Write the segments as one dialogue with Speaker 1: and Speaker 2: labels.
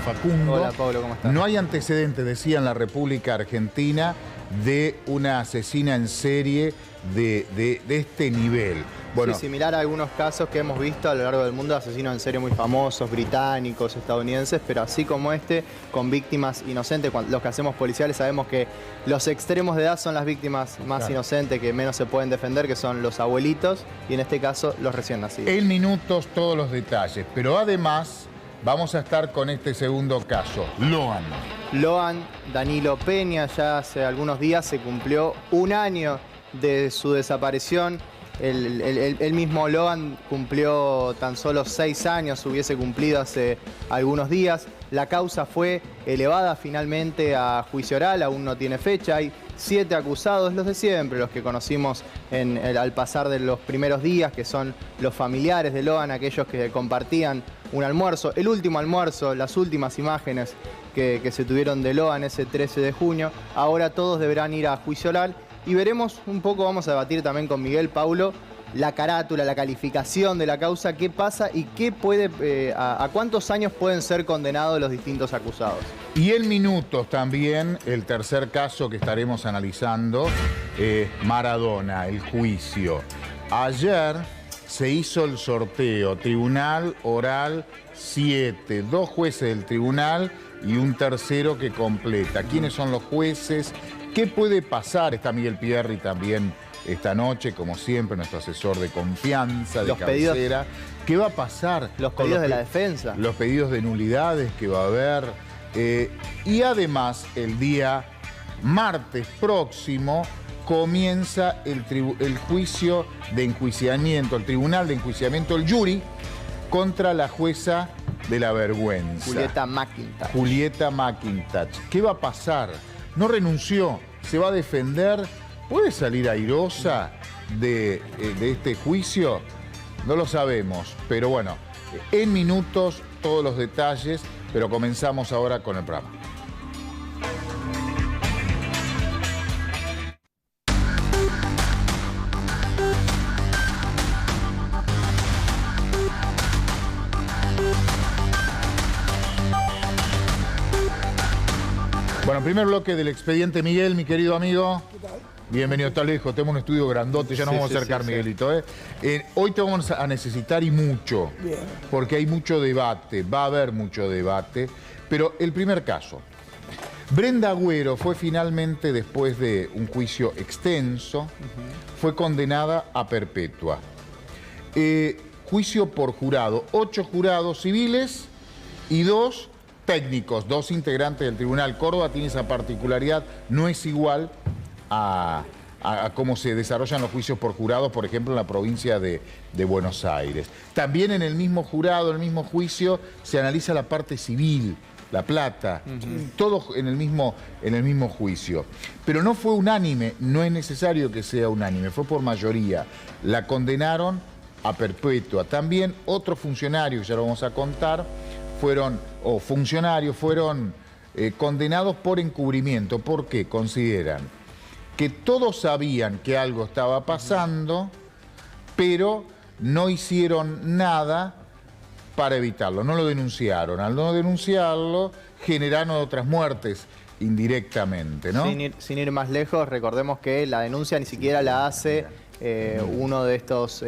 Speaker 1: Facundo.
Speaker 2: Hola, Pablo, ¿cómo estás?
Speaker 1: No hay antecedentes, decía, en la República Argentina de una asesina en serie de este nivel. Bueno,
Speaker 2: sí, similar a algunos casos que hemos visto a lo largo del mundo, asesinos en serie muy famosos, británicos, estadounidenses, pero así como este, con víctimas inocentes. Los que hacemos policiales sabemos que los extremos de edad son las víctimas más inocentes, que menos se pueden defender, que son los abuelitos, y en este caso los recién nacidos.
Speaker 1: En minutos todos los detalles, pero además vamos a estar con este segundo caso, Loan
Speaker 2: Danilo Peña. Ya hace algunos días se cumplió un año de su desaparición. El mismo Loan cumplió tan solo 6 años, hubiese cumplido hace algunos días. La causa fue elevada finalmente a juicio oral, aún no tiene fecha. Hay 7 acusados, los de siempre, los que conocimos al pasar de los primeros días, que son los familiares de Loan, aquellos que compartían un almuerzo. El último almuerzo, las últimas imágenes que se tuvieron de Loan ese 13 de junio. Ahora todos deberán ir a juicio oral. Y veremos un poco, vamos a debatir también con Miguel, Paulo, la carátula, la calificación de la causa, qué pasa y qué puede, a cuántos años pueden ser condenados los distintos acusados.
Speaker 1: Y en minutos también el tercer caso que estaremos analizando, Maradona, el juicio. Ayer se hizo el sorteo, Tribunal Oral 7, 2 jueces del tribunal y un tercero que completa. ¿Quiénes son los jueces? ¿Qué puede pasar? Está Miguel Pierri también esta noche, como siempre, nuestro asesor de confianza, de cabecera. ¿Qué va a pasar?
Speaker 2: Los pedidos de la defensa.
Speaker 1: Los pedidos de nulidades que va a haber. Y además, el día martes próximo comienza el juicio de enjuiciamiento, el tribunal de enjuiciamiento, el jury, contra la jueza de la vergüenza.
Speaker 2: Julieta McIntosh.
Speaker 1: Julieta McIntosh. ¿Qué va a pasar? No renunció, se va a defender. ¿Puede salir airosa de este juicio? No lo sabemos, pero bueno, en minutos todos los detalles, pero comenzamos ahora con el programa. Bueno, primer bloque del expediente Miguel, mi querido amigo.
Speaker 3: ¿Qué tal?
Speaker 1: Bienvenido, está lejos, tenemos un estudio grandote, ya nos vamos a acercar, Miguelito. Hoy te vamos a necesitar y mucho, porque hay mucho debate, va a haber mucho debate, pero el primer caso. Brenda Agüero fue finalmente, después de un juicio extenso, fue condenada a perpetua. Juicio por jurado, 8 jurados civiles y 2 técnicos, 2 integrantes del tribunal. Córdoba tiene esa particularidad, no es igual a cómo se desarrollan los juicios por jurados, por ejemplo, en la provincia de Buenos Aires. También en el mismo jurado, en el mismo juicio, se analiza la parte civil, la plata, todo en el mismo juicio. Pero no fue unánime, no es necesario que sea unánime, fue por mayoría. La condenaron a perpetua. También otros funcionarios, ya lo vamos a contar, fueron condenados por encubrimiento. ¿Por qué? Consideran que todos sabían que algo estaba pasando, pero no hicieron nada para evitarlo, no lo denunciaron. Al no denunciarlo, generaron otras muertes indirectamente, ¿no?
Speaker 2: Sin ir más lejos, recordemos que la denuncia ni siquiera la hace uno de estos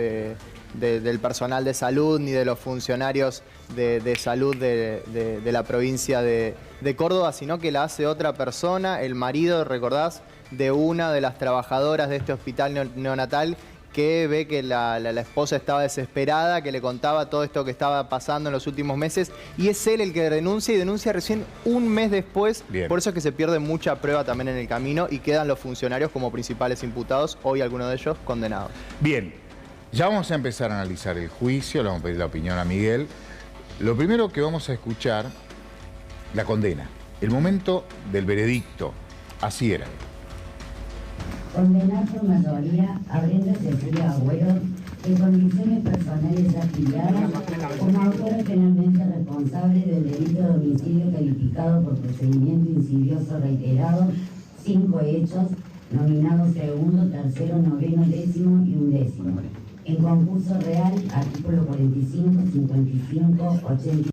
Speaker 2: del personal de salud ni de los funcionarios de salud de la provincia de Córdoba, sino que la hace otra persona, el marido, recordás, de una de las trabajadoras de este hospital neonatal, que ve que la esposa estaba desesperada, que le contaba todo esto que estaba pasando en los últimos meses, y es él el que denuncia, y denuncia recién un mes después. Bien. Por eso es que se pierde mucha prueba también en el camino y quedan los funcionarios como principales imputados, hoy algunos de ellos condenados.
Speaker 1: Bien, ya vamos a empezar a analizar el juicio, le vamos a pedir la opinión a Miguel. Lo primero que vamos a escuchar, la condena, el momento del veredicto, así era.
Speaker 4: Condenar por mayoría a Brenda Cecilia Agüero, en condiciones personales afiliadas, como autora penalmente responsable del delito de homicidio calificado por procedimiento insidioso reiterado, 5 hechos, nominados segundo, tercero, noveno, décimo y undécimo. En concurso real, artículo 45, 55, 80.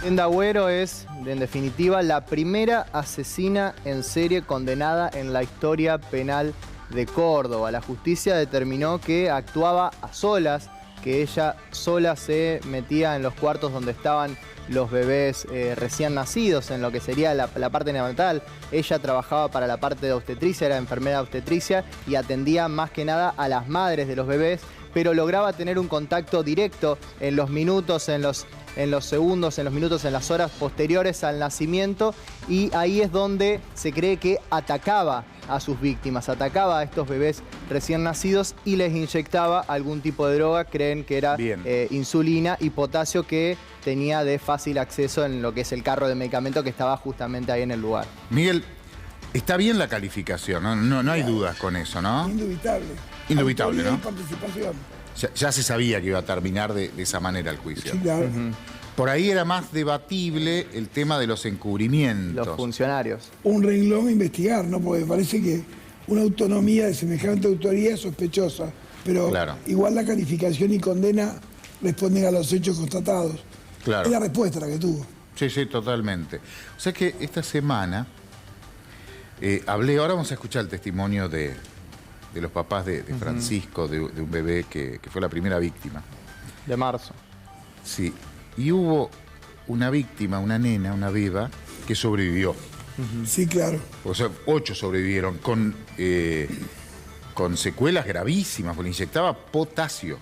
Speaker 2: Brenda Agüero es, en definitiva, la primera asesina en serie condenada en la historia penal de Córdoba. La justicia determinó que actuaba a solas, que ella sola se metía en los cuartos donde estaban los bebés recién nacidos, en lo que sería la parte neonatal. Ella trabajaba para la parte de obstetricia, era enfermera de obstetricia y atendía más que nada a las madres de los bebés, pero lograba tener un contacto directo en los minutos, en los segundos, en los minutos, en las horas posteriores al nacimiento, y ahí es donde se cree que atacaba a sus víctimas, atacaba a estos bebés recién nacidos y les inyectaba algún tipo de droga. Creen que era insulina y potasio, que tenía de fácil acceso en lo que es el carro de medicamento que estaba justamente ahí en el lugar.
Speaker 1: Miguel, está bien la calificación, no hay dudas con eso, ¿no?
Speaker 3: Indubitable.
Speaker 1: Indubitable, ¿no?
Speaker 3: Participación.
Speaker 1: Ya se sabía que iba a terminar de esa manera el juicio.
Speaker 3: Sí, claro.
Speaker 1: Por ahí era más debatible el tema de los encubrimientos.
Speaker 2: Los funcionarios.
Speaker 3: Un renglón a investigar, ¿no? Porque parece que una autonomía de semejante autoría es sospechosa. Pero igual la calificación y condena responden a los hechos constatados.
Speaker 1: Claro.
Speaker 3: Es la respuesta la que tuvo.
Speaker 1: Sí, totalmente. O sea que esta semana ahora vamos a escuchar el testimonio de los papás de Francisco, de un bebé que fue la primera víctima.
Speaker 2: De marzo.
Speaker 1: Sí. Y hubo una víctima, una nena, una beba, que sobrevivió.
Speaker 3: Sí, claro.
Speaker 1: O sea, 8 sobrevivieron con secuelas gravísimas, porque le inyectaba potasio.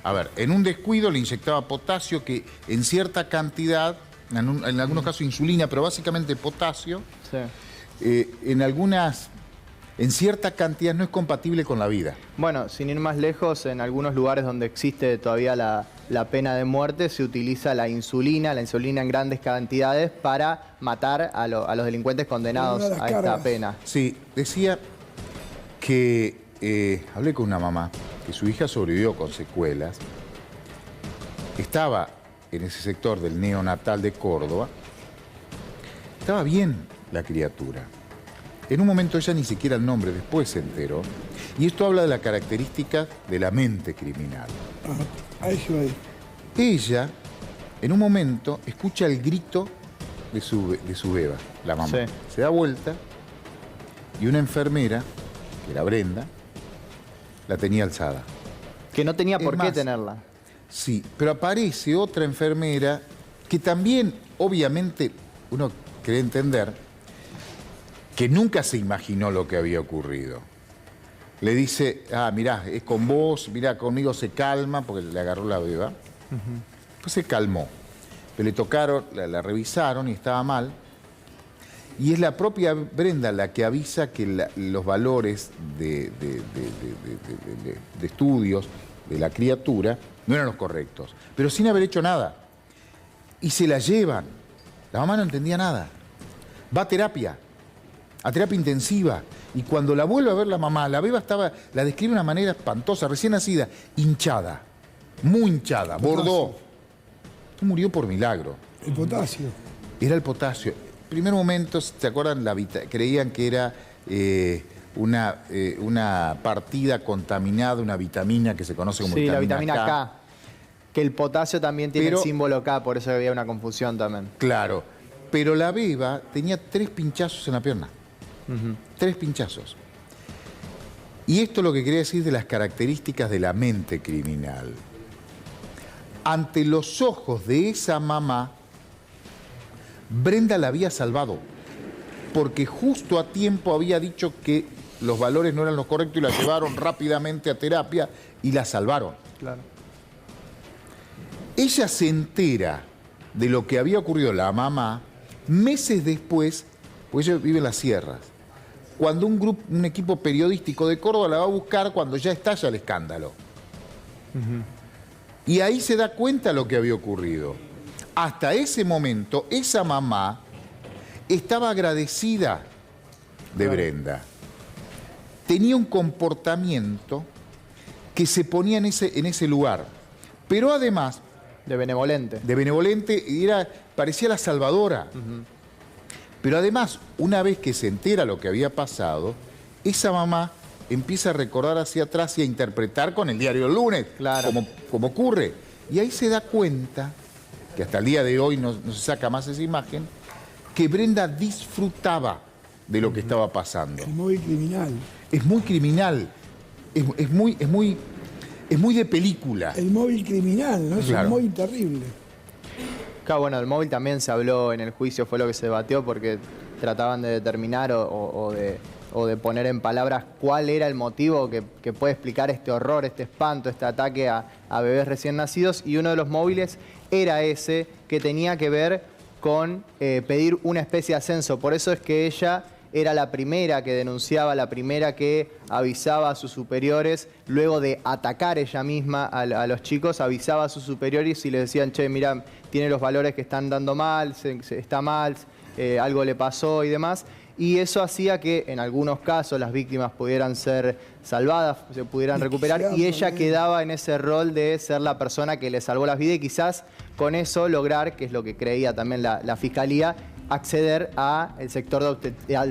Speaker 1: A ver, en un descuido le inyectaba potasio, que en cierta cantidad, en algunos casos insulina, pero básicamente potasio, en cierta cantidad no es compatible con la vida.
Speaker 2: Bueno, sin ir más lejos, en algunos lugares donde existe todavía la pena de muerte, se utiliza la insulina en grandes cantidades para matar a los delincuentes condenados a esta pena.
Speaker 1: Sí, decía que hablé con una mamá, que su hija sobrevivió con secuelas, estaba en ese sector del neonatal de Córdoba, estaba bien la criatura. En un momento ella ni siquiera el nombre, después se enteró. Y esto habla de la característica de la mente criminal.
Speaker 3: Ahí se va a ir.
Speaker 1: Ella, en un momento, escucha el grito de su beba, la mamá.
Speaker 2: Sí.
Speaker 1: Se da vuelta y una enfermera, que era Brenda, la tenía alzada.
Speaker 2: Que no tenía por qué
Speaker 1: más,
Speaker 2: tenerla.
Speaker 1: Sí, pero aparece otra enfermera que también, obviamente, uno cree entender que nunca se imaginó lo que había ocurrido. Le dice, mirá, es con vos, mirá, conmigo se calma, porque le agarró la beba. Pues se calmó. Pero le tocaron, la revisaron y estaba mal. Y es la propia Brenda la que avisa que los valores de estudios de la criatura no eran los correctos. Pero sin haber hecho nada. Y se la llevan. La mamá no entendía nada. Va a terapia intensiva, y cuando la vuelve a ver la mamá, la beba la describe de una manera espantosa, recién nacida, hinchada, muy hinchada, bordó. Murió por milagro.
Speaker 3: El potasio.
Speaker 1: Era el potasio. En primer momento, ¿se acuerdan? Creían que era una partida contaminada, una vitamina que se conoce como
Speaker 2: la vitamina K. Que el potasio también tiene el símbolo K, por eso había una confusión también.
Speaker 1: Claro, pero la beba tenía 3 pinchazos en la pierna. 3 pinchazos. Y esto es lo que quería decir de las características de la mente criminal. Ante los ojos de esa mamá, Brenda la había salvado, porque justo a tiempo había dicho que los valores no eran los correctos y la llevaron rápidamente a terapia y la salvaron.
Speaker 2: Claro.
Speaker 1: Ella se entera de lo que había ocurrido, la mamá, meses después, pues ella vive en las sierras, cuando un equipo periodístico de Córdoba la va a buscar cuando ya estalla el escándalo. Y ahí se da cuenta lo que había ocurrido. Hasta ese momento, esa mamá estaba agradecida de Brenda. Tenía un comportamiento que se ponía en ese lugar. Pero además...
Speaker 2: De benevolente.
Speaker 1: De benevolente, y parecía la salvadora. Pero además, una vez que se entera lo que había pasado, esa mamá empieza a recordar hacia atrás y a interpretar con el diario El Lunes, como ocurre. Y ahí se da cuenta que hasta el día de hoy no se saca más esa imagen, que Brenda disfrutaba de lo que estaba pasando.
Speaker 3: El móvil criminal.
Speaker 1: Es muy criminal, es muy de película.
Speaker 3: El móvil criminal, ¿no? Es
Speaker 1: Claro.
Speaker 3: un móvil terrible.
Speaker 2: Claro, bueno, el móvil también se habló en el juicio, fue lo que se debatió porque trataban de determinar o de poner en palabras cuál era el motivo que puede explicar este horror, este espanto, este ataque a bebés recién nacidos, y uno de los móviles era ese que tenía que ver con pedir una especie de ascenso. Por eso es que ella era la primera que denunciaba, la primera que avisaba a sus superiores, luego de atacar ella misma a los chicos, avisaba a sus superiores y les decían, che, mira, tiene los valores que están dando mal, está mal, algo le pasó y demás. Y eso hacía que en algunos casos las víctimas pudieran ser salvadas, se pudieran recuperar, y ella quedaba en ese rol de ser la persona que le salvó las vidas y quizás con eso lograr, que es lo que creía también la Fiscalía, acceder al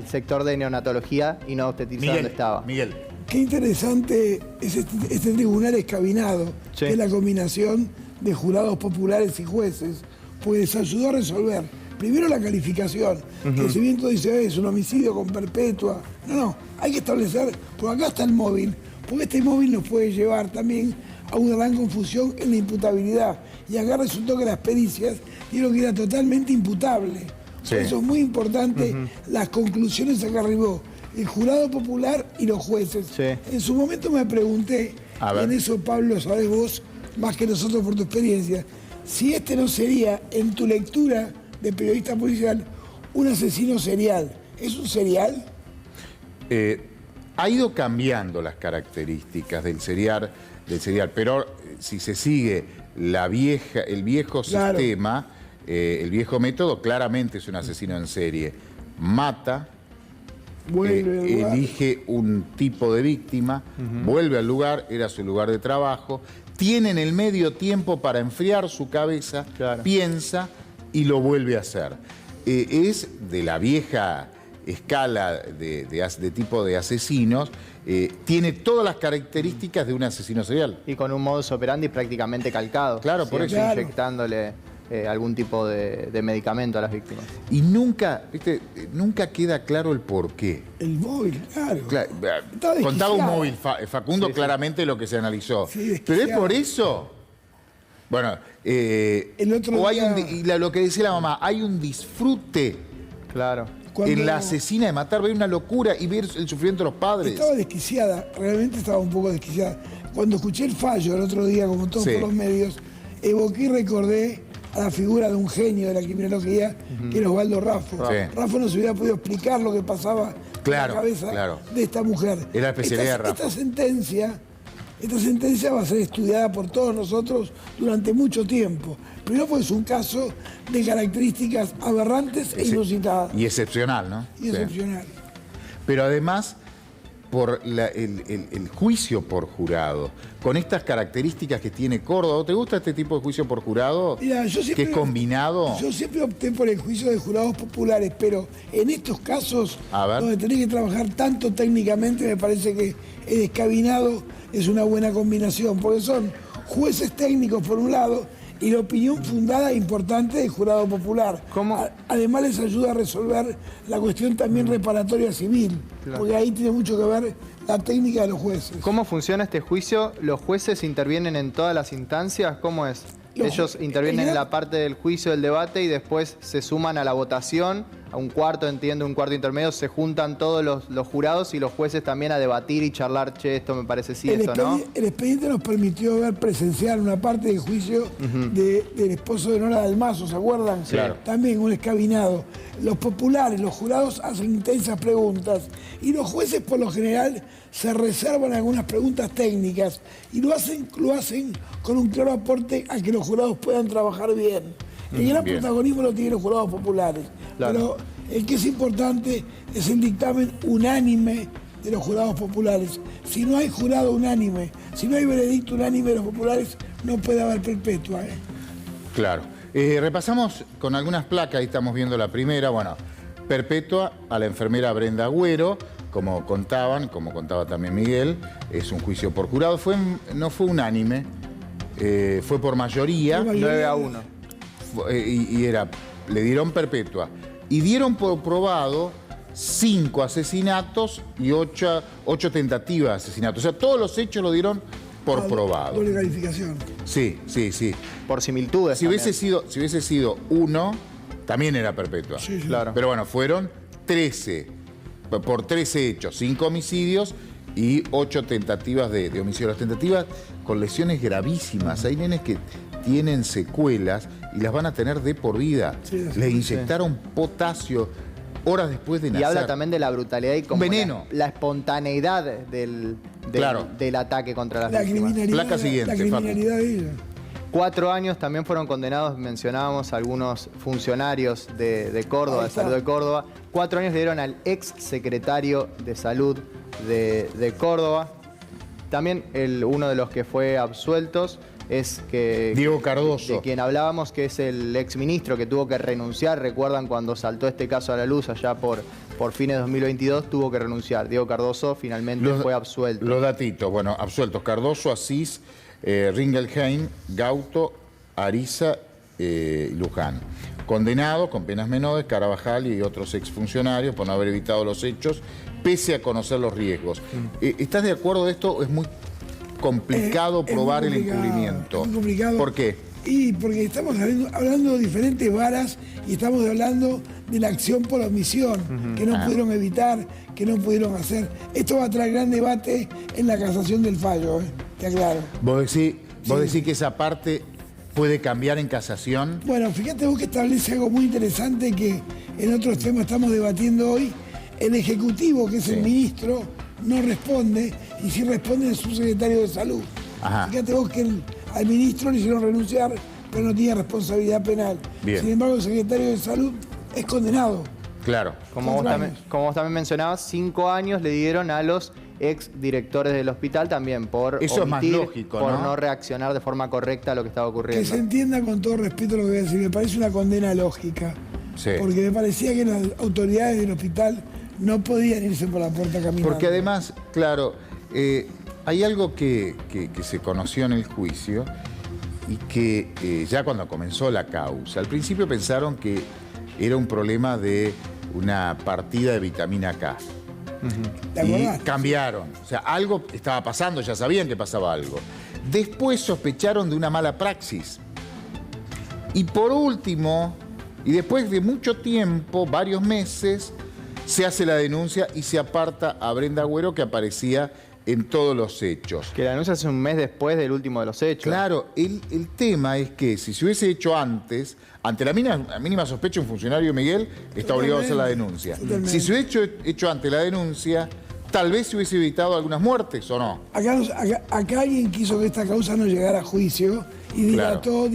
Speaker 2: sector de neonatología y no obstetricia donde estaba.
Speaker 1: Miguel.
Speaker 3: Qué interesante es este tribunal escabinado,
Speaker 2: Sí.
Speaker 3: que es la combinación de jurados populares y jueces, pues les ayudó a resolver primero la calificación, que si bien tú dices es un homicidio con perpetua, no, hay que establecer, porque acá está el móvil, porque este móvil nos puede llevar también a una gran confusión en la imputabilidad, y acá resultó que las pericias dijeron que era totalmente imputable.
Speaker 1: Sí.
Speaker 3: Por eso es muy importante las conclusiones a que arribó el jurado popular y los jueces.
Speaker 2: Sí.
Speaker 3: En su momento me pregunté,
Speaker 1: A
Speaker 3: y
Speaker 1: ver.
Speaker 3: en eso Pablo sabés vos más que nosotros por tu experiencia, si este no sería, en tu lectura de periodista policial, un asesino serial. ¿Es un serial?
Speaker 1: Ha ido cambiando las características del serial, pero si se sigue el viejo
Speaker 3: Claro.
Speaker 1: sistema, el viejo método, claramente es un asesino en serie. Mata,
Speaker 3: Vuelve al lugar.
Speaker 1: elige un tipo de víctima, vuelve al lugar, era su lugar de trabajo, tiene en el medio tiempo para enfriar su cabeza,
Speaker 2: Claro.
Speaker 1: piensa y lo vuelve a hacer. Es de la vieja escala de tipo de asesinos, tiene todas las características de un asesino serial.
Speaker 2: Y con un modus operandi prácticamente calcado.
Speaker 1: Claro, por
Speaker 2: Siempre
Speaker 1: eso.
Speaker 3: Claro.
Speaker 2: inyectándole algún tipo de medicamento a las víctimas.
Speaker 1: Y nunca queda claro el porqué.
Speaker 3: El móvil, claro. Estaba
Speaker 1: Contaba un
Speaker 3: desquiciado.
Speaker 1: móvil, Facundo, claramente lo que se analizó.
Speaker 3: Sí, desquiciado.
Speaker 1: Pero es por eso. Bueno,
Speaker 3: El otro
Speaker 1: o hay
Speaker 3: día-
Speaker 1: lo que decía la mamá, hay un disfrute
Speaker 2: Claro.
Speaker 3: Cuando
Speaker 1: en la asesina de matar, ver una locura y ver el sufrimiento de los padres.
Speaker 3: Estaba desquiciada, realmente estaba un poco desquiciada. Cuando escuché el fallo el otro día, como todos
Speaker 1: Sí.
Speaker 3: por los medios, evoqué y recordé a la figura de un genio de la criminología, que era Osvaldo Raffo.
Speaker 1: Sí.
Speaker 3: Raffo no se hubiera podido explicar lo que pasaba
Speaker 1: Claro,
Speaker 3: en la cabeza
Speaker 1: claro.
Speaker 3: de esta mujer.
Speaker 1: Era la especialidad de Raffo.
Speaker 3: Esta sentencia va a ser estudiada por todos nosotros durante mucho tiempo. Primero porque es un caso de características aberrantes e inusitadas.
Speaker 1: Y excepcional, ¿no?
Speaker 3: Y
Speaker 1: Sí.
Speaker 3: excepcional.
Speaker 1: Pero además, por el juicio por jurado, con estas características que tiene Córdoba. ¿Te gusta este tipo de juicio por jurado?
Speaker 3: Mira, yo siempre,
Speaker 1: que es combinado.
Speaker 3: Yo siempre opté por el juicio de jurados populares, pero en estos casos,
Speaker 1: A ver.
Speaker 3: donde tenés que trabajar tanto técnicamente, me parece que el descabinado es una buena combinación, porque son jueces técnicos por un lado y la opinión fundada e importante del jurado popular.
Speaker 2: ¿Cómo?
Speaker 3: Además les ayuda a resolver la cuestión también reparatoria civil, porque ahí tiene mucho que ver la técnica de los jueces.
Speaker 2: ¿Cómo funciona este juicio? ¿Los jueces intervienen en todas las instancias? ¿Cómo es? Ellos intervienen en la parte del juicio, del debate, y después se suman a la votación, a un cuarto, entiendo, un cuarto intermedio, se juntan todos los jurados y los jueces también a debatir y charlar, che, esto me parece sí, esto no.
Speaker 3: El expediente nos permitió ver presenciar una parte del juicio del esposo de Nora Dalmazo, ¿se acuerdan?
Speaker 1: Claro.
Speaker 3: También un escabinado. Los populares, los jurados hacen intensas preguntas y los jueces por lo general se reservan algunas preguntas técnicas y lo hacen con un claro aporte a que los jurados puedan trabajar bien. El gran
Speaker 1: bien.
Speaker 3: protagonismo lo tienen los jurados populares,
Speaker 2: Claro.
Speaker 3: pero el que es importante es el dictamen unánime de los jurados populares. Si no hay jurado unánime, si no hay veredicto unánime de los populares, no puede haber perpetua.
Speaker 1: Claro. Repasamos con algunas placas, ahí estamos viendo la primera. Bueno, perpetua a la enfermera Brenda Agüero, como contaba también Miguel, es un juicio por jurado. No fue unánime, fue por mayoría.
Speaker 3: Fue mayoría.
Speaker 2: 9-1.
Speaker 1: le dieron perpetua. Y dieron por probado 5 asesinatos y 8 tentativas de asesinato. O sea, todos los hechos lo dieron por probado.
Speaker 3: Doble calificación.
Speaker 1: Sí.
Speaker 2: Por similitudes.
Speaker 1: Si hubiese sido 1, también era perpetua.
Speaker 3: Sí.
Speaker 2: Claro.
Speaker 1: Pero bueno, fueron 13, por 13 hechos, 5 homicidios y 8 tentativas de homicidio. Las tentativas con lesiones gravísimas. Hay nenes que tienen secuelas y las van a tener de por vida.
Speaker 3: Sí,
Speaker 1: Le inyectaron potasio horas después de nacer.
Speaker 2: Y habla también de la brutalidad y como
Speaker 1: veneno.
Speaker 2: la espontaneidad del ataque contra las
Speaker 3: La
Speaker 2: víctimas.
Speaker 3: criminalidad,
Speaker 1: Placa siguiente,
Speaker 3: la criminalidad de ella.
Speaker 2: 4 años también fueron condenados, mencionábamos algunos funcionarios de Córdoba,
Speaker 3: Ahí
Speaker 2: de
Speaker 3: está.
Speaker 2: Salud de Córdoba. 4 años le dieron al ex secretario de Salud de Córdoba. También uno de los que fue absueltos es que
Speaker 1: Diego Cardoso.
Speaker 2: de quien hablábamos, que es el ex ministro que tuvo que renunciar. Recuerdan cuando saltó este caso a la luz allá por fines de 2022, tuvo que renunciar. Diego Cardoso finalmente fue absuelto.
Speaker 1: Los datitos, bueno, absueltos. Cardoso, Asís, Ringelheim, Gauto, Ariza y Luján. Condenados con penas menores, Carabajal y otros exfuncionarios por no haber evitado los hechos, pese a conocer los riesgos. ¿Estás de acuerdo de esto? Es muy complicado
Speaker 3: Es
Speaker 1: probar
Speaker 3: muy
Speaker 1: el
Speaker 3: complicado,
Speaker 1: encubrimiento.
Speaker 3: es muy complicado.
Speaker 1: ¿Por qué?
Speaker 3: Y porque estamos hablando de diferentes varas y estamos hablando de la acción por omisión, que no pudieron evitar, que no pudieron hacer. Esto va a traer gran debate en la casación del fallo, te aclaro.
Speaker 1: ¿Vos decís que esa parte puede cambiar en casación?
Speaker 3: Bueno, fíjate vos que establece algo muy interesante que en otros temas estamos debatiendo hoy. El Ejecutivo, que es el ministro, no responde, y sí responde el subsecretario de Salud.
Speaker 1: Ajá.
Speaker 3: Fíjate vos que al ministro le hicieron renunciar, pero no tiene responsabilidad penal.
Speaker 1: Bien.
Speaker 3: Sin embargo, el secretario de Salud es condenado.
Speaker 1: Claro.
Speaker 2: Como vos
Speaker 3: 4 años.
Speaker 2: también mencionabas, 5 años le dieron a los ex directores del hospital también por
Speaker 1: Eso es más
Speaker 2: omitir,
Speaker 1: lógico,
Speaker 2: por
Speaker 1: ¿no?
Speaker 2: no reaccionar de forma correcta a lo que estaba
Speaker 3: Que
Speaker 2: ocurriendo.
Speaker 3: se entienda con todo respeto lo que voy a decir. Me parece una condena lógica.
Speaker 1: Sí.
Speaker 3: Porque me parecía que las autoridades del hospital no podían irse por la puerta caminando.
Speaker 1: Porque además, claro, hay algo que se conoció en el juicio y que ya cuando comenzó la causa, al principio pensaron que era un problema de una partida de vitamina K.
Speaker 3: ¿Te
Speaker 1: Y
Speaker 3: acordás?
Speaker 1: cambiaron. O sea, algo estaba pasando, ya sabían que pasaba algo. Después sospecharon de una mala praxis. Y por último, y después de mucho tiempo, varios meses, se hace la denuncia y se aparta a Brenda Agüero, que aparecía en todos los hechos.
Speaker 2: Que la denuncia es un mes después del último de los hechos.
Speaker 1: Claro, el tema es que si se hubiese hecho antes, ante la mínima sospecha, un funcionario, Miguel, está obligado a hacer la denuncia.
Speaker 3: Totalmente.
Speaker 1: Si se hubiese hecho ante la denuncia, tal vez se hubiese evitado algunas muertes, ¿o no?
Speaker 3: Acá alguien quiso que esta causa no llegara a juicio y dilató.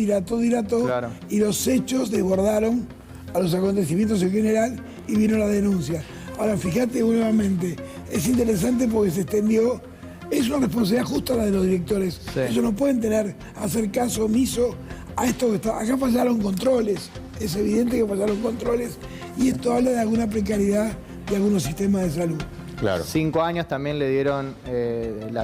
Speaker 2: Claro.
Speaker 3: Y los hechos desbordaron a los acontecimientos en general y vino la denuncia. Ahora, fíjate nuevamente, es interesante porque se extendió, es una responsabilidad justa la de los directores.
Speaker 2: Sí.
Speaker 3: Ellos no pueden hacer caso omiso a esto que está. Acá fallaron controles, es evidente que fallaron controles y esto habla de alguna precariedad de algunos sistemas de salud.
Speaker 1: Claro.
Speaker 2: 5 años también le dieron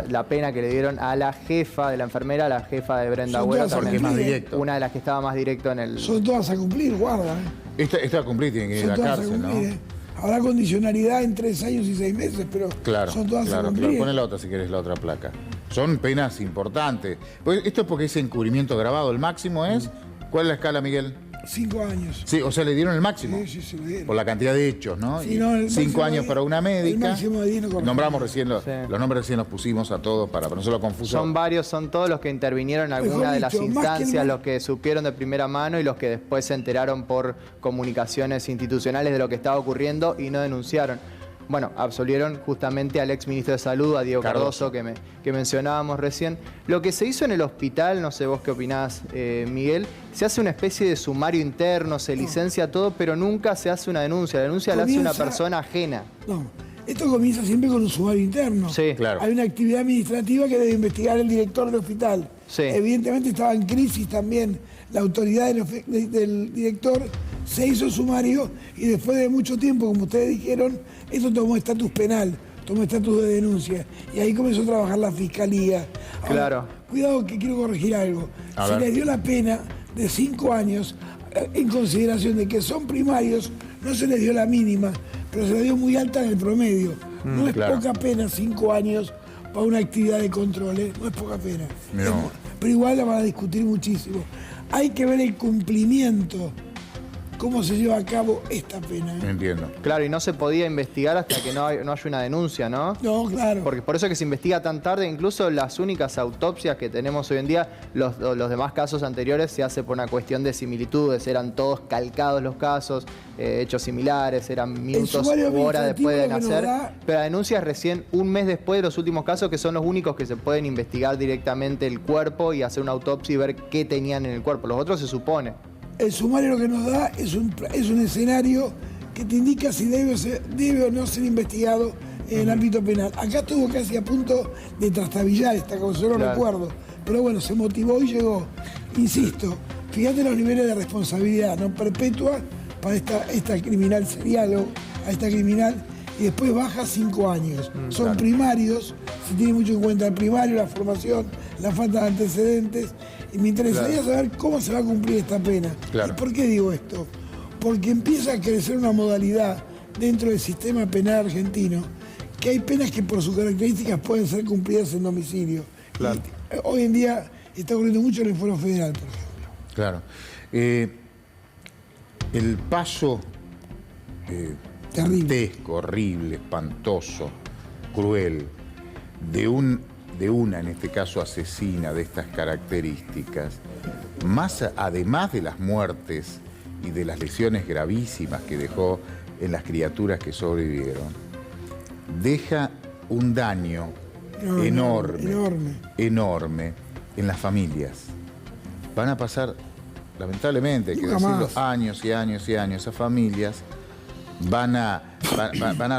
Speaker 2: la pena que le dieron a la jefa de la enfermera, la jefa de Brenda
Speaker 3: Son
Speaker 2: Agüero,
Speaker 3: todas a
Speaker 1: Porque es más
Speaker 3: cumplir,
Speaker 1: directo.
Speaker 2: una de las que estaba más directo en el...
Speaker 3: Son todas a cumplir, guarda.
Speaker 1: Esta a cumplir tiene que ir
Speaker 3: Son
Speaker 1: a la
Speaker 3: todas
Speaker 1: cárcel,
Speaker 3: a
Speaker 1: ¿no?
Speaker 3: cumplir. Habrá condicionalidad en 3 años y 6 meses, pero
Speaker 1: Claro,
Speaker 3: son todas a
Speaker 1: claro,
Speaker 3: cumplir.
Speaker 1: claro. Poné la otra si querés, la otra placa. Son penas importantes. Pues esto es porque es encubrimiento grabado. ¿El máximo es? ¿Cuál es la escala, Miguel?
Speaker 3: 5 años.
Speaker 1: Sí, o sea, le dieron el máximo.
Speaker 3: Sí, le dieron.
Speaker 1: Por la cantidad de hechos, ¿no?
Speaker 3: Sí,
Speaker 1: Y
Speaker 3: no, el
Speaker 1: 5
Speaker 3: máximo
Speaker 1: años
Speaker 3: de-
Speaker 1: para una médica.
Speaker 3: el máximo de 10 no corresponde.
Speaker 1: Nombramos recién los
Speaker 2: Sí.
Speaker 1: nombres recién los pusimos a todos para no solo confuso.
Speaker 2: Son varios, son todos los que intervinieron en alguna
Speaker 3: Mejor
Speaker 2: de las
Speaker 3: dicho, más que el
Speaker 2: instancias,
Speaker 3: mal-
Speaker 2: los que supieron de primera mano y los que después se enteraron por comunicaciones institucionales de lo que estaba ocurriendo y no denunciaron. Bueno, absolvieron justamente al ex ministro de Salud, a Diego Cardoso, que mencionábamos recién. Lo que se hizo en el hospital, no sé vos qué opinás, Miguel, se hace una especie de sumario interno, se licencia todo, pero nunca se hace una denuncia. La denuncia la hace una
Speaker 3: Comienza-
Speaker 2: persona ajena.
Speaker 3: No, esto comienza siempre con un sumario interno.
Speaker 2: Sí,
Speaker 1: Claro.
Speaker 3: Hay una actividad administrativa que debe investigar el director del hospital.
Speaker 2: Sí.
Speaker 3: Evidentemente estaba en crisis también la autoridad del director, se hizo el sumario y después de mucho tiempo, como ustedes dijeron, eso tomó estatus penal, tomó estatus de denuncia. Y ahí comenzó a trabajar la fiscalía. Ahora,
Speaker 2: Claro.
Speaker 3: Cuidado que quiero corregir algo.
Speaker 1: A
Speaker 3: Se
Speaker 1: ver.
Speaker 3: les dio la pena de 5 años en consideración de que son primarios, no se les dio la mínima, pero se les dio muy alta en el promedio. No es
Speaker 1: claro.
Speaker 3: poca pena 5 años para una actividad de control, ¿eh? No es poca pena.
Speaker 1: No.
Speaker 3: Pero igual la van a discutir muchísimo. Hay que ver el cumplimiento, cómo se lleva a cabo esta pena, ¿eh?
Speaker 1: Entiendo.
Speaker 2: Claro, y no se podía investigar hasta que no haya una denuncia, ¿no?
Speaker 3: No, claro.
Speaker 2: Porque por eso es que se investiga tan tarde, incluso las únicas autopsias que tenemos hoy en día, los demás casos anteriores se hace por una cuestión de similitudes, eran todos calcados los casos, hechos similares, eran minutos u horas después de nacer, pero la denuncia es recién un mes después de los últimos casos, que son los únicos que se pueden investigar directamente el cuerpo y hacer una autopsia y ver qué tenían en el cuerpo, los otros se supone.
Speaker 3: El sumario lo que nos da es un escenario que te indica si debe o no ser investigado en el ámbito penal. Acá estuvo casi a punto de trastabillar esta cosa, yo no recuerdo. Pero bueno, se motivó y llegó. Insisto, fíjate los niveles de responsabilidad no perpetua para esta criminal serial o a esta criminal, y después baja 5 años. Son primarios, se tiene mucho en cuenta el primario, la formación, la falta de antecedentes. Y me interesaría saber cómo se va a cumplir esta pena.
Speaker 1: Claro.
Speaker 3: ¿Y por qué digo esto? Porque empieza a crecer una modalidad dentro del sistema penal argentino, que hay penas que por sus características pueden ser cumplidas en domicilio.
Speaker 2: Claro.
Speaker 3: Y hoy en día está ocurriendo mucho en el Fuero Federal, por ejemplo.
Speaker 1: Claro. El paso
Speaker 3: Terrible.
Speaker 1: dantesco, horrible, espantoso, cruel, de una, en este caso asesina de estas características, además de las muertes y de las lesiones gravísimas que dejó en las criaturas que sobrevivieron, deja un daño enorme en las familias. Van a pasar, lamentablemente, hay que decirlo, años y años y años. Esas familias van a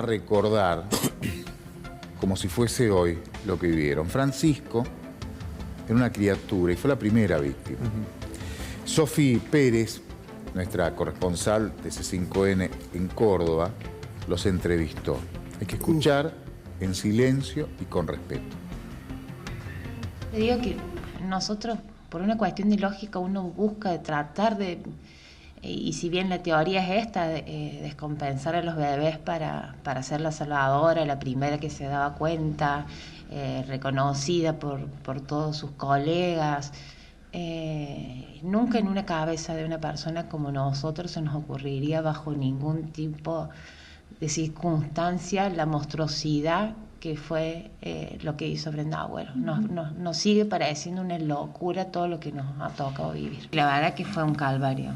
Speaker 1: recordar como si fuese hoy lo que vivieron. Francisco era una criatura y fue la primera víctima. Sofi Pérez, nuestra corresponsal de C5N en Córdoba, los entrevistó. Hay que escuchar en silencio y con respeto.
Speaker 5: Le digo que nosotros, por una cuestión de lógica, uno busca tratar de, y si bien la teoría es esta, descompensar a los bebés para ser la salvadora, la primera que se daba cuenta, reconocida por todos sus colegas, nunca en una cabeza de una persona como nosotros se nos ocurriría bajo ningún tipo de circunstancia la monstruosidad que fue lo que hizo Brenda Agüero. Nos sigue pareciendo una locura todo lo que nos ha tocado vivir. La verdad que fue un calvario.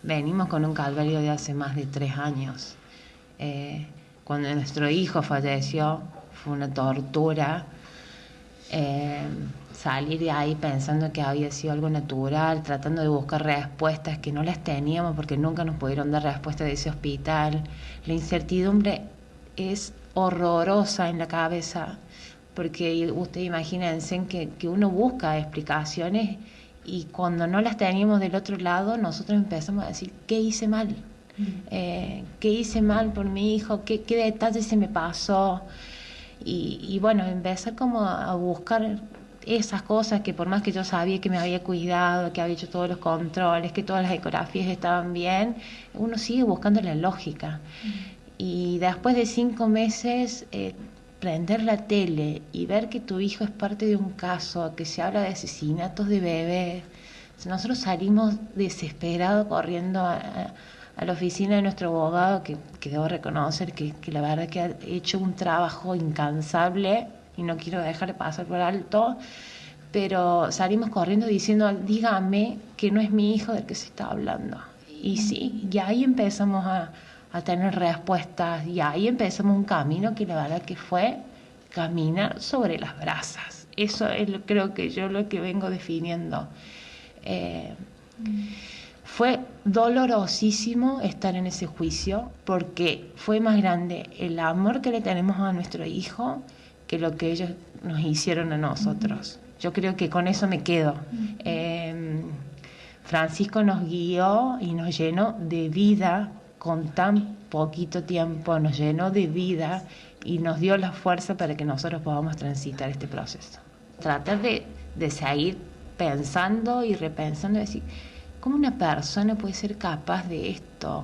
Speaker 5: Venimos con un calvario de hace más de 3 años. Cuando nuestro hijo falleció, fue una tortura. Salir de ahí pensando que había sido algo natural, tratando de buscar respuestas que no las teníamos porque nunca nos pudieron dar respuesta de ese hospital. La incertidumbre es horrorosa en la cabeza, porque ustedes imagínense que uno busca explicaciones y cuando no las teníamos del otro lado, nosotros empezamos a decir, ¿qué hice mal? ¿Qué hice mal por mi hijo? ¿Qué detalle se me pasó? Y bueno, empecé como a buscar esas cosas que por más que yo sabía que me había cuidado, que había hecho todos los controles, que todas las ecografías estaban bien, uno sigue buscando la lógica. Y después de 5 meses, prender la tele y ver que tu hijo es parte de un caso, que se habla de asesinatos de bebés, nosotros salimos desesperados corriendo a la oficina de nuestro abogado, que debo reconocer que la verdad que ha hecho un trabajo incansable y no quiero dejar de pasar por alto, pero salimos corriendo diciendo, dígame que no es mi hijo del que se está hablando. Y sí, y ahí empezamos a tener respuestas, y ahí empezamos un camino que la verdad que fue caminar sobre las brasas. Eso es creo que yo lo que vengo definiendo. Fue dolorosísimo estar en ese juicio porque fue más grande el amor que le tenemos a nuestro hijo que lo que ellos nos hicieron a nosotros. Yo creo que con eso me quedo. Francisco nos guió y nos llenó de vida con tan poquito tiempo, nos llenó de vida y nos dio la fuerza para que nosotros podamos transitar este proceso. Tratar de seguir pensando y repensando, decir, ¿Cómo una persona puede ser capaz de esto?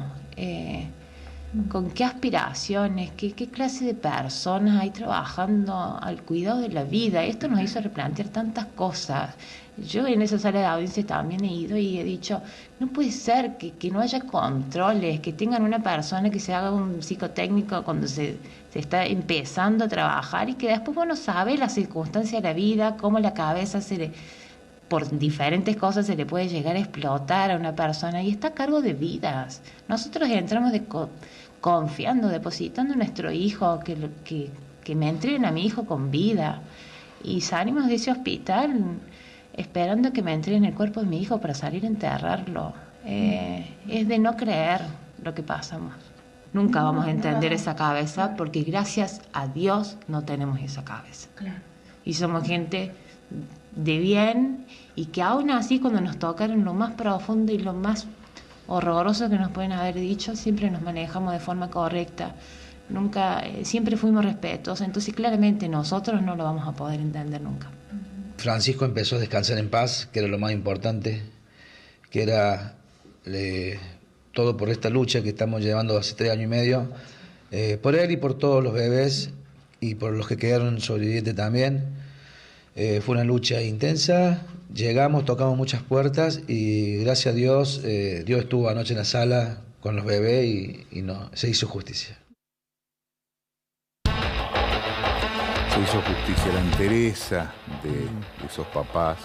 Speaker 5: ¿Con qué aspiraciones? ¿Qué clase de personas hay trabajando al cuidado de la vida? Esto nos hizo replantear tantas cosas. Yo en esa sala de audiencia también he ido y he dicho, no puede ser que no haya controles, que tengan una persona que se haga un psicotécnico cuando se está empezando a trabajar y que después uno sabe las circunstancias de la vida, cómo la cabeza por diferentes cosas se le puede llegar a explotar a una persona y está a cargo de vidas. Nosotros entramos confiando, depositando a nuestro hijo, que me entreguen a mi hijo con vida. Y salimos de ese hospital esperando que me entreguen el cuerpo de mi hijo para salir a enterrarlo. Es de no creer lo que pasamos. Nunca vamos a entender esa cabeza porque gracias a Dios no tenemos esa cabeza. Y somos gente de bien y que aún así cuando nos tocaron lo más profundo y lo más horroroso que nos pueden haber dicho, siempre nos manejamos de forma correcta. Nunca, siempre fuimos respetuosos, entonces claramente nosotros no lo vamos a poder entender nunca.
Speaker 6: Francisco empezó a descansar en paz, que era lo más importante, que era todo por esta lucha que estamos llevando hace 3 años y medio, por él y por todos los bebés y por los que quedaron sobrevivientes también. Fue una lucha intensa, llegamos, tocamos muchas puertas y gracias a Dios, Dios estuvo anoche en la sala con los bebés y se hizo justicia.
Speaker 1: Se hizo justicia, la entereza de esos papás,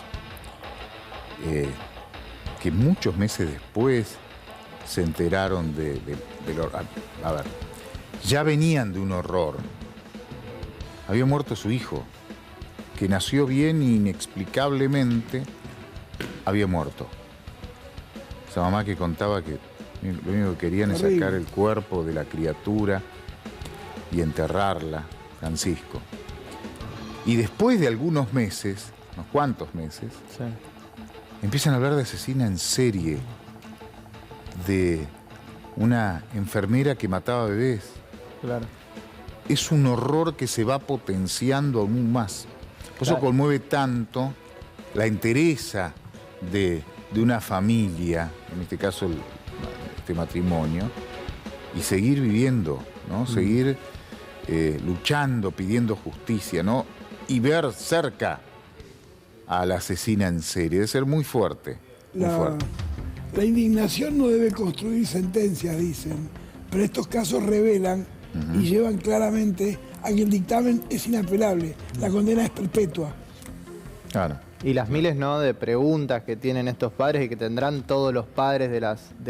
Speaker 1: que muchos meses después se enteraron del horror. A ver, ya venían de un horror. Había muerto su hijo, que nació bien e inexplicablemente había muerto. Esa mamá que contaba que lo único que querían es sacar el cuerpo de la criatura y enterrarla, Francisco. Y después de algunos meses, unos cuantos meses, sí, empiezan a hablar de asesina en serie, de una enfermera que mataba bebés.
Speaker 2: Claro.
Speaker 1: Es un horror que se va potenciando aún más. Por eso conmueve tanto la entereza de una familia, en este caso este matrimonio, y seguir viviendo, ¿no? Seguir luchando, pidiendo justicia, ¿no? Y ver cerca a la asesina en serie. Debe ser muy fuerte, muy fuerte.
Speaker 3: La indignación no debe construir sentencias, dicen, pero estos casos revelan y llevan claramente a que el dictamen es inapelable, la condena es perpetua.
Speaker 1: Claro.
Speaker 2: Y las miles, ¿no?, de preguntas que tienen estos padres y que tendrán todos los padres de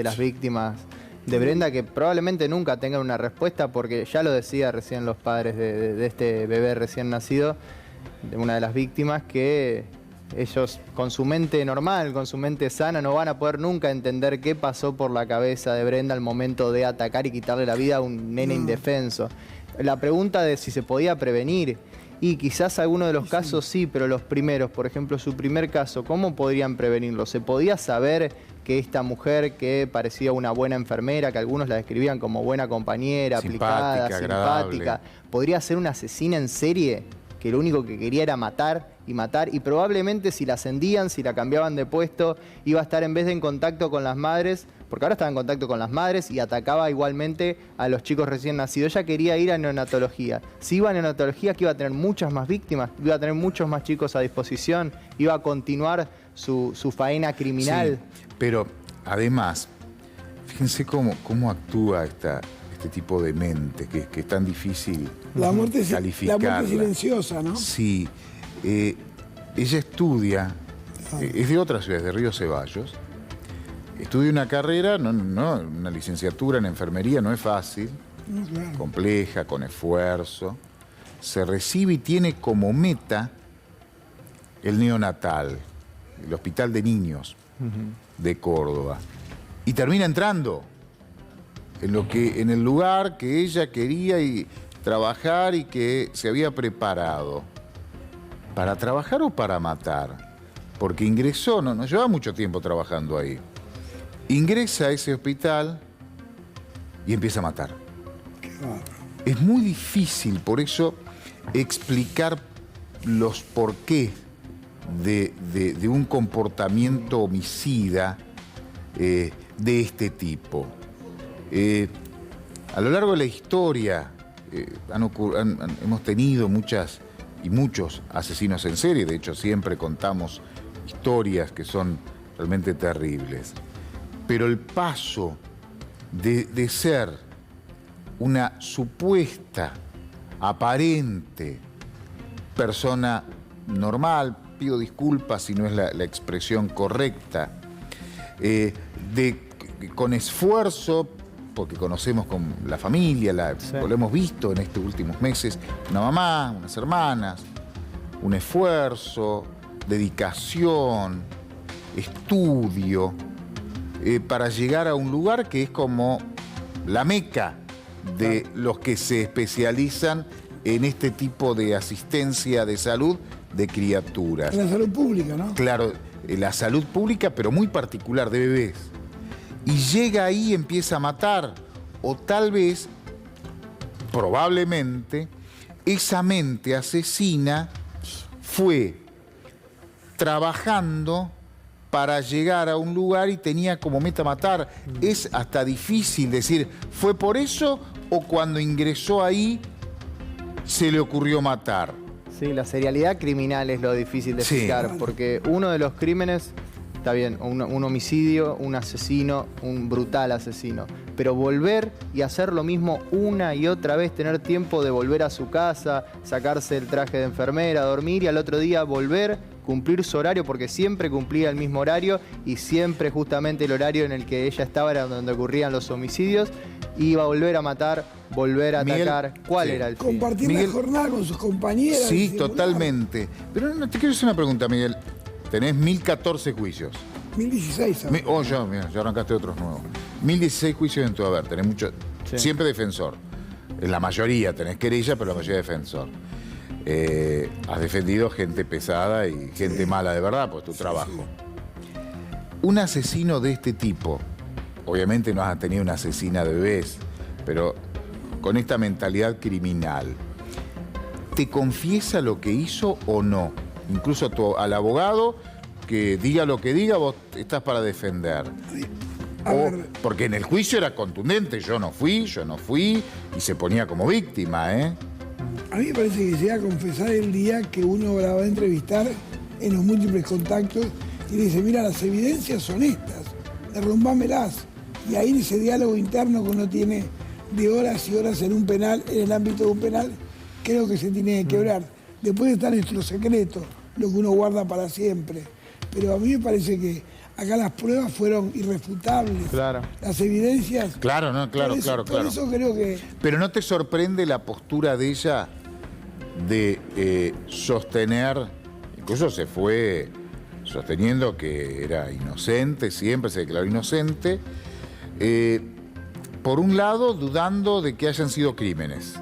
Speaker 2: las víctimas de Brenda, que probablemente nunca tengan una respuesta, porque ya lo decía recién los padres de este bebé recién nacido, de una de las víctimas, que ellos con su mente normal, con su mente sana, no van a poder nunca entender qué pasó por la cabeza de Brenda al momento de atacar y quitarle la vida a un nene indefenso. La pregunta de si se podía prevenir, y quizás algunos de los casos sí, pero los primeros, por ejemplo, su primer caso, ¿cómo podrían prevenirlo? ¿Se podía saber que esta mujer, que parecía una buena enfermera, que algunos la describían como buena compañera, aplicada, simpática, podría ser una asesina en serie, que lo único que quería era matar, y probablemente si la ascendían, si la cambiaban de puesto, iba a estar en vez de en contacto con las madres, porque ahora estaba en contacto con las madres y atacaba igualmente a los chicos recién nacidos? Ella quería ir a neonatología. Si iba a neonatología, que iba a tener muchas más víctimas, iba a tener muchos más chicos a disposición, iba a continuar su faena criminal.
Speaker 1: Sí, pero además, fíjense cómo actúa este tipo de mente, que es tan difícil calificarla.
Speaker 3: La muerte silenciosa, ¿no?
Speaker 1: Sí. Ella estudia, es de otra ciudad, de Río Ceballos. Estudia una carrera, una licenciatura en enfermería, no es fácil, claro, compleja, con esfuerzo. Se recibe y tiene como meta el neonatal, el Hospital de Niños de Córdoba. Y termina entrando en el lugar que ella quería trabajar y que se había preparado. ¿Para trabajar o para matar? Porque ingresó, no llevaba mucho tiempo trabajando ahí. Ingresa a ese hospital y empieza a matar. Es muy difícil, por eso, explicar los porqués de un comportamiento homicida de este tipo. A lo largo de la historia hemos tenido muchos asesinos en serie. De hecho, siempre contamos historias que son realmente terribles. Pero el paso de ser una supuesta, aparente persona normal, pido disculpas si no es la expresión correcta, con esfuerzo, porque conocemos con la familia, lo hemos visto en estos últimos meses, una mamá, unas hermanas, un esfuerzo, dedicación, estudio, para llegar a un lugar que es como la meca de los que se especializan en este tipo de asistencia de salud de criaturas.
Speaker 3: En la salud pública, ¿no?
Speaker 1: Claro, la salud pública, pero muy particular, de bebés. Y llega ahí y empieza a matar. O tal vez, probablemente, esa mente asesina fue trabajando para llegar a un lugar y tenía como meta matar. Es hasta difícil decir, ¿fue por eso o cuando ingresó ahí se le ocurrió matar?
Speaker 2: Sí, la serialidad criminal es lo difícil de explicar, porque uno de los crímenes, está bien, un homicidio, un asesino, un brutal asesino, pero volver y hacer lo mismo una y otra vez, tener tiempo de volver a su casa, sacarse el traje de enfermera, dormir y al otro día volver, cumplir su horario, porque siempre cumplía el mismo horario y siempre justamente el horario en el que ella estaba era donde ocurrían los homicidios, iba a volver a matar, volver a atacar. ¿Cuál era el fin?
Speaker 3: Compartir la jornada con sus compañeras.
Speaker 1: Sí, totalmente. Pero no, te quiero hacer una pregunta, Miguel. Tenés 1014 juicios.
Speaker 3: 1016.
Speaker 1: Ya arrancaste otros nuevos. 1016 juicios en tu haber. Tenés mucho. Sí. Siempre defensor. En la mayoría tenés querella, pero la mayoría defensor. Has defendido gente pesada y gente mala de verdad, pues tu trabajo. Un asesino de este tipo, obviamente no has tenido una asesina de bebés, pero con esta mentalidad criminal, ¿te confiesa lo que hizo o no? Incluso al abogado, que diga lo que diga, vos estás para defender. Porque en el juicio era contundente, yo no fui, y se ponía como víctima, ¿eh?
Speaker 3: A mí me parece que llega a confesar el día que uno la va a entrevistar en los múltiples contactos y le dice, mira, las evidencias son estas, derrumbámelas. Y ahí en ese diálogo interno que uno tiene de horas y horas en un penal, en el ámbito de un penal, creo que se tiene que quebrar. Después está nuestro secreto, lo que uno guarda para siempre. Pero a mí me parece que acá las pruebas fueron irrefutables.
Speaker 2: Claro.
Speaker 3: Las evidencias...
Speaker 1: Claro, no, claro.
Speaker 3: Por eso creo que...
Speaker 1: Pero ¿no te sorprende la postura de ella de sostener, incluso se fue sosteniendo que era inocente, siempre se declaró inocente, por un lado dudando de que hayan sido crímenes?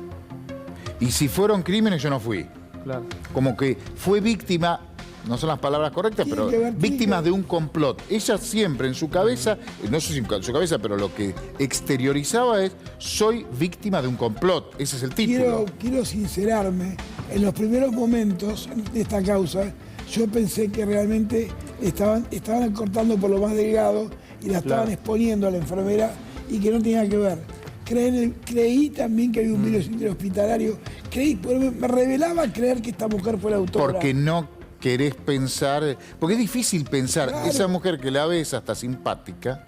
Speaker 1: Y si fueron crímenes yo no fui.
Speaker 2: Claro.
Speaker 1: Como que fue víctima, no son las palabras correctas, pero víctimas de un complot. Ella siempre en su cabeza, no sé si en su cabeza, pero lo que exteriorizaba es, soy víctima de un complot. Ese es el título.
Speaker 3: Quiero sincerarme. En los primeros momentos de esta causa, yo pensé que realmente estaban cortando por lo más delgado y la estaban exponiendo a la enfermera y que no tenía que ver. Creí también que había un virus interhospitalario. Me revelaba creer que esta mujer fue la autora.
Speaker 1: Porque no querés pensar, porque es difícil pensar, claro. Esa mujer que la ves hasta simpática,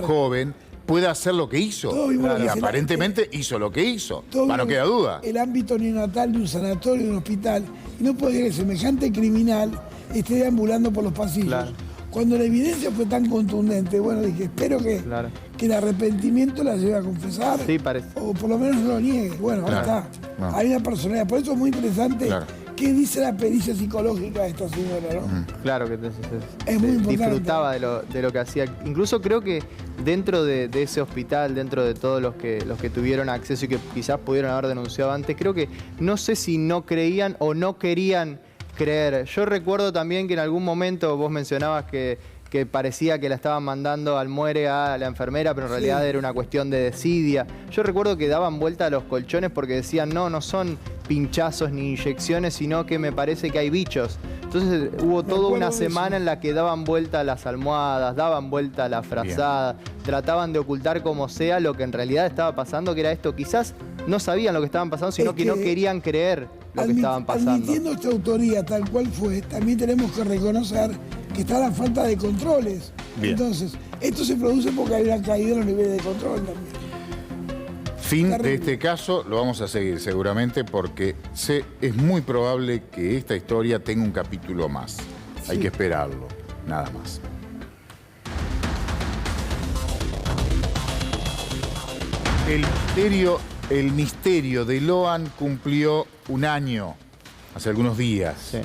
Speaker 1: joven, puede hacer lo que hizo. Y aparentemente hizo lo que hizo. No queda duda.
Speaker 3: El ámbito neonatal de un sanatorio, de un hospital, y no puede que semejante criminal esté deambulando por los pasillos. Claro. Cuando la evidencia fue tan contundente, bueno, dije, espero que el arrepentimiento la lleve a confesar.
Speaker 2: Sí, parece.
Speaker 3: O por lo menos no lo niegue. Bueno, ahí está. No. Hay una personalidad. Por eso es muy interesante qué dice la pericia psicológica de esta señora, ¿no?
Speaker 2: Claro que
Speaker 3: es muy importante.
Speaker 2: Disfrutaba de lo que hacía. Incluso creo que dentro de ese hospital, dentro de todos los que tuvieron acceso y que quizás pudieron haber denunciado antes, creo que no sé si no creían o no querían creer. Yo recuerdo también que en algún momento vos mencionabas que parecía que la estaban mandando al muere a la enfermera, pero en realidad era una cuestión de desidia. Yo recuerdo que daban vuelta a los colchones porque decían, no son pinchazos ni inyecciones, sino que me parece que hay bichos. Entonces hubo toda una semana en la que daban vuelta las almohadas, daban vuelta la frazada, trataban de ocultar como sea lo que en realidad estaba pasando, que era esto. Quizás no sabían lo que estaban pasando, sino que no querían creer lo que estaban pasando.
Speaker 3: Admitiendo esta autoría tal cual fue, también tenemos que reconocer que está la falta de controles.
Speaker 1: Bien.
Speaker 3: Entonces, esto se produce porque hay una caída en los niveles de control también.
Speaker 1: Fin de este caso, lo vamos a seguir seguramente porque es muy probable que esta historia tenga un capítulo más. Sí. Hay que esperarlo, nada más. El misterio de Loan cumplió un año, hace algunos días.
Speaker 2: Sí.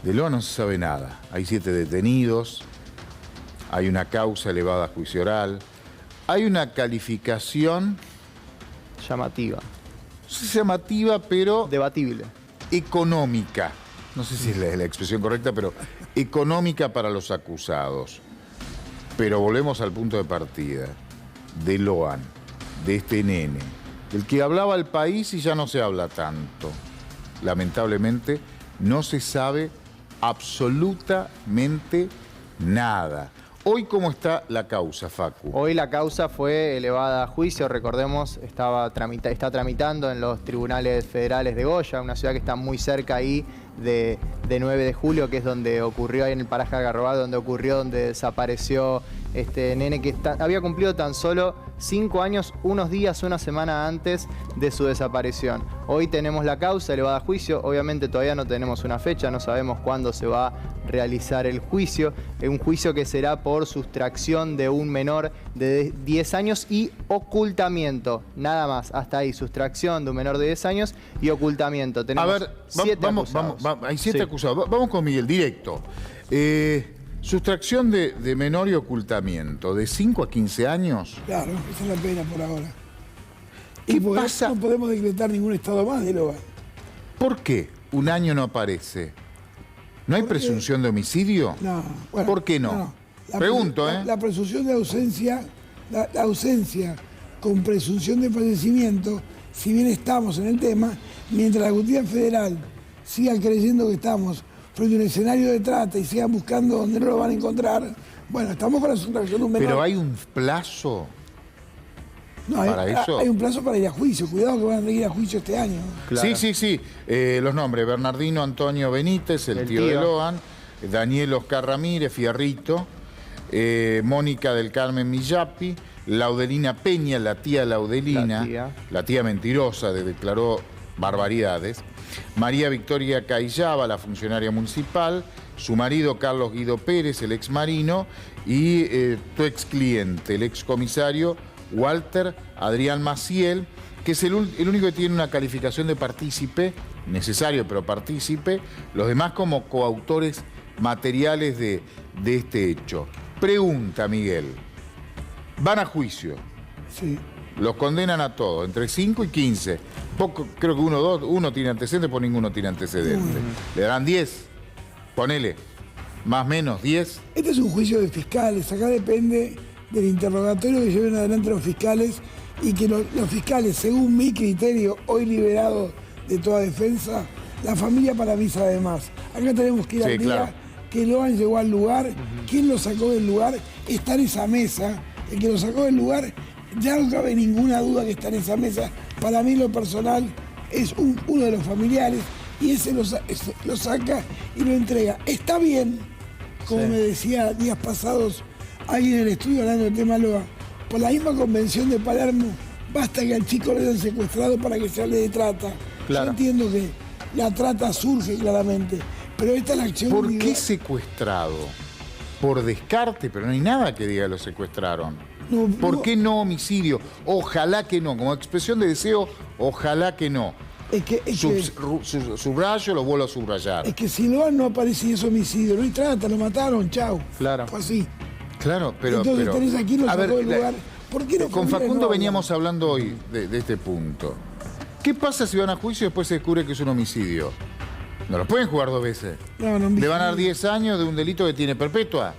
Speaker 1: De Loan no se sabe nada. Hay 7 detenidos, hay una causa elevada a juicio oral, hay una calificación...
Speaker 2: llamativa.
Speaker 1: No sé si llamativa, pero...
Speaker 2: debatible.
Speaker 1: Económica. No sé si es la expresión correcta, pero económica para los acusados. Pero volvemos al punto de partida. De Loan, de este nene, del que hablaba el país y ya no se habla tanto. Lamentablemente, no se sabe absolutamente nada. Hoy, ¿cómo está la causa, Facu?
Speaker 2: Hoy la causa fue elevada a juicio, recordemos, está tramitando en los tribunales federales de Goya, una ciudad que está muy cerca ahí de 9 de julio, que es donde ocurrió, ahí en el paraje Algarrobal, donde desapareció este nene que había cumplido tan solo 5 años, unos días, una semana antes de su desaparición. Hoy tenemos la causa elevada a juicio, obviamente todavía no tenemos una fecha, no sabemos cuándo se va a realizar el juicio. Es un juicio que será por sustracción de un menor de 10 años y ocultamiento, nada más, hasta ahí, sustracción de un menor de 10 años y ocultamiento. Tenemos
Speaker 1: a ver, 7 acusados. Hay 7 acusados. Vamos con Miguel, directo. Sustracción de menor y ocultamiento, de 5 a 15 años.
Speaker 3: Claro, esa es la pena por ahora.
Speaker 1: ¿Qué pasa?
Speaker 3: No podemos decretar ningún estado más de Loan.
Speaker 1: ¿Por qué un año no aparece? ¿No hay presunción de homicidio?
Speaker 3: No. Bueno,
Speaker 1: ¿por qué no? Pregunto, ¿eh?
Speaker 3: La presunción de ausencia, la ausencia con presunción de fallecimiento, si bien estamos en el tema, mientras la Justicia Federal siga creyendo que estamos frente a un escenario de trata y sigan buscando donde no lo van a encontrar, bueno, estamos con la sustracción de un menor.
Speaker 1: ¿Pero hay un plazo para eso?
Speaker 3: Hay un plazo para ir a juicio. Cuidado que van a ir a juicio este año.
Speaker 1: Claro. Sí. Los nombres: Bernardino Antonio Benítez, el tío de Loan, Daniel Oscar Ramírez, Fierrito, Mónica del Carmen Millapi, Laudelina Peña, la tía Laudelina, la tía mentirosa, declaró barbaridades, María Victoria Cayaba, la funcionaria municipal, su marido Carlos Guido Pérez, el ex marino, y tu ex cliente, el ex comisario Walter Adrián Maciel, que es el único que tiene una calificación de partícipe, necesario pero partícipe, los demás como coautores materiales de este hecho. Pregunta, Miguel, van a juicio.
Speaker 3: Sí.
Speaker 1: Los condenan a todos, entre 5 y 15. Poco, creo que uno tiene antecedentes, pues ninguno tiene antecedentes. Le darán 10, ponele, más o menos 10.
Speaker 3: Este es un juicio de fiscales, acá depende del interrogatorio que lleven adelante los fiscales y que los fiscales, según mi criterio, hoy liberados de toda defensa, la familia para mí sabe más. Acá tenemos que ir al día que Loan llegó al lugar, quién lo sacó del lugar, está en esa mesa, el que lo sacó del lugar, ya no cabe ninguna duda que está en esa mesa. Para mí lo personal es uno de los familiares y ese lo saca y lo entrega. Está bien, como me decía días pasados alguien en el estudio hablando del tema Loan, por la misma convención de Palermo, basta que al chico lo hayan secuestrado para que se hable de trata. Claro. Yo entiendo que la trata surge claramente, pero esta es la acción.
Speaker 1: ¿Por qué secuestrado? Por descarte, pero no hay nada que diga que lo secuestraron. ¿Por qué no homicidio? Ojalá que no, como expresión de deseo, ojalá que no. Subrayo, lo vuelvo a subrayar.
Speaker 3: Es que si Loan no aparece y es homicidio, no hay trata, lo mataron, chau.
Speaker 2: Claro.
Speaker 3: Fue así.
Speaker 1: Claro, pero...
Speaker 3: Entonces tenés aquí, lo sacó del lugar. ¿Por qué no?
Speaker 1: Con Facundo veníamos hablando hoy de este punto. ¿Qué pasa si van a juicio y después se descubre que es un homicidio? No los pueden jugar 2 veces.
Speaker 3: No,
Speaker 1: ¿Le van a dar 10 años de un delito que tiene perpetua?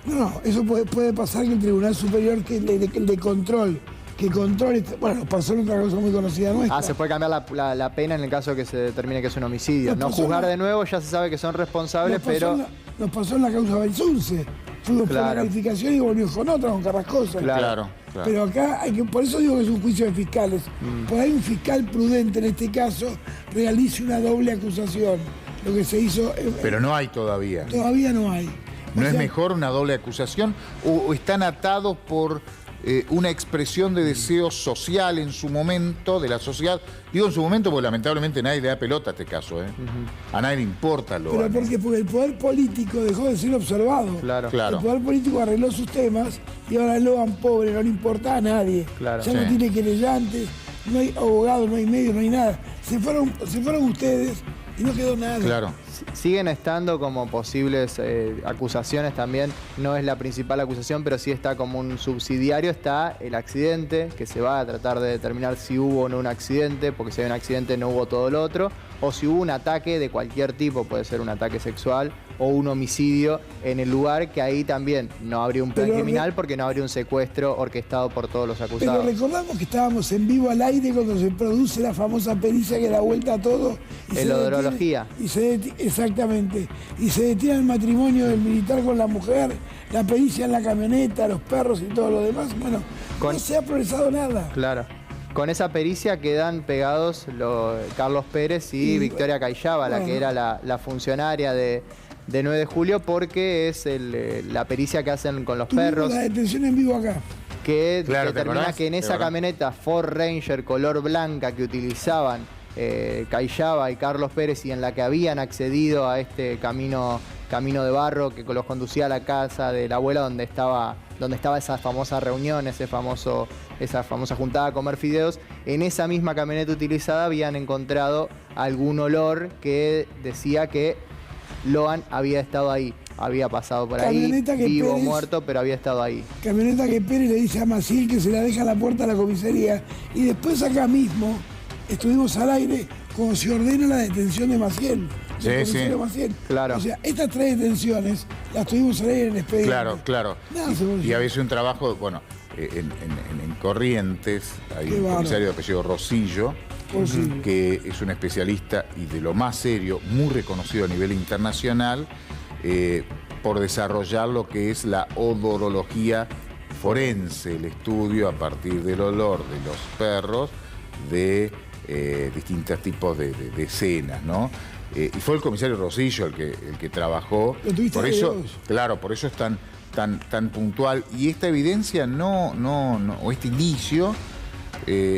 Speaker 3: No, eso puede pasar que el Tribunal Superior, que el de control, que controle, bueno, pasó en otra cosa muy conocida nuestra.
Speaker 2: Se puede cambiar la pena en el caso que se determine que es un homicidio. No
Speaker 3: Nos pasó
Speaker 2: juzgar de nuevo, ya se sabe que son responsables, pero...
Speaker 3: Nos pasó en la causa Belsunce. Fuimos por la calificación y volvimos con otra, con Carrascosa.
Speaker 1: Claro.
Speaker 3: Pero acá hay que, por eso digo que es un juicio de fiscales. Por ahí un fiscal prudente en este caso realice una doble acusación. Lo que se hizo...
Speaker 1: Pero no hay todavía.
Speaker 3: Todavía no hay.
Speaker 1: ¿No es mejor una doble acusación? ¿O están atados por una expresión de deseo social en su momento, de la sociedad? Digo en su momento porque lamentablemente nadie le da pelota a este caso. A nadie le importa lo.
Speaker 3: Pero porque el poder político dejó de ser observado.
Speaker 2: Claro.
Speaker 3: El poder político arregló sus temas y ahora Logan, pobre, no le importa a nadie.
Speaker 2: Claro.
Speaker 3: Ya no tiene querellantes, no hay abogados, no hay medios, no hay nada. Se fueron ustedes y no quedó nada.
Speaker 1: Claro.
Speaker 2: Siguen estando como posibles acusaciones también. No es la principal acusación, pero sí está como un subsidiario. Está el accidente, que se va a tratar de determinar si hubo o no un accidente, porque si hay un accidente no hubo todo lo otro. O si hubo un ataque de cualquier tipo, puede ser un ataque sexual o un homicidio en el lugar, que ahí también no habría un plan criminal porque no habría un secuestro orquestado por todos los acusados.
Speaker 3: Pero recordamos que estábamos en vivo al aire cuando se produce la famosa pericia que da vuelta a todo.
Speaker 2: La odorología.
Speaker 3: Exactamente. Y se detiene el matrimonio del militar con la mujer, la pericia en la camioneta, los perros y todo lo demás. Bueno, no se ha progresado nada.
Speaker 2: Claro. Con esa pericia quedan pegados Carlos Pérez y Victoria Cayaba, la que era la funcionaria de 9 de julio, porque es la pericia que hacen con los perros.
Speaker 3: La detención en vivo acá.
Speaker 2: Que determina que en esa camioneta Ford Ranger color blanca que utilizaban Cayaba y Carlos Pérez, y en la que habían accedido a este camino de barro que los conducía a la casa de la abuela donde estaba esa famosa reunión, esa famosa juntada a comer fideos. En esa misma camioneta utilizada habían encontrado algún olor que decía que Logan había estado ahí, había pasado por ahí, vivo o muerto, pero había estado ahí.
Speaker 3: Camioneta que Pérez le dice a Maciel que se la deja a la puerta de la comisaría, y después acá mismo estuvimos al aire cuando se ordena la detención de Maciel. Maciel.
Speaker 2: Claro.
Speaker 3: O sea, estas 3 detenciones las tuvimos al aire en el expediente.
Speaker 1: Claro. Y había sido un trabajo, bueno, en Corrientes hay un comisario de apellido Rosillo, que es un especialista y de lo más serio, muy reconocido a nivel internacional, por desarrollar lo que es la odorología forense, el estudio a partir del olor de los perros de distintos tipos de escenas, ¿no? Y fue el comisario Rosillo el que trabajó. Por eso, por eso es tan puntual. Y esta evidencia o este indicio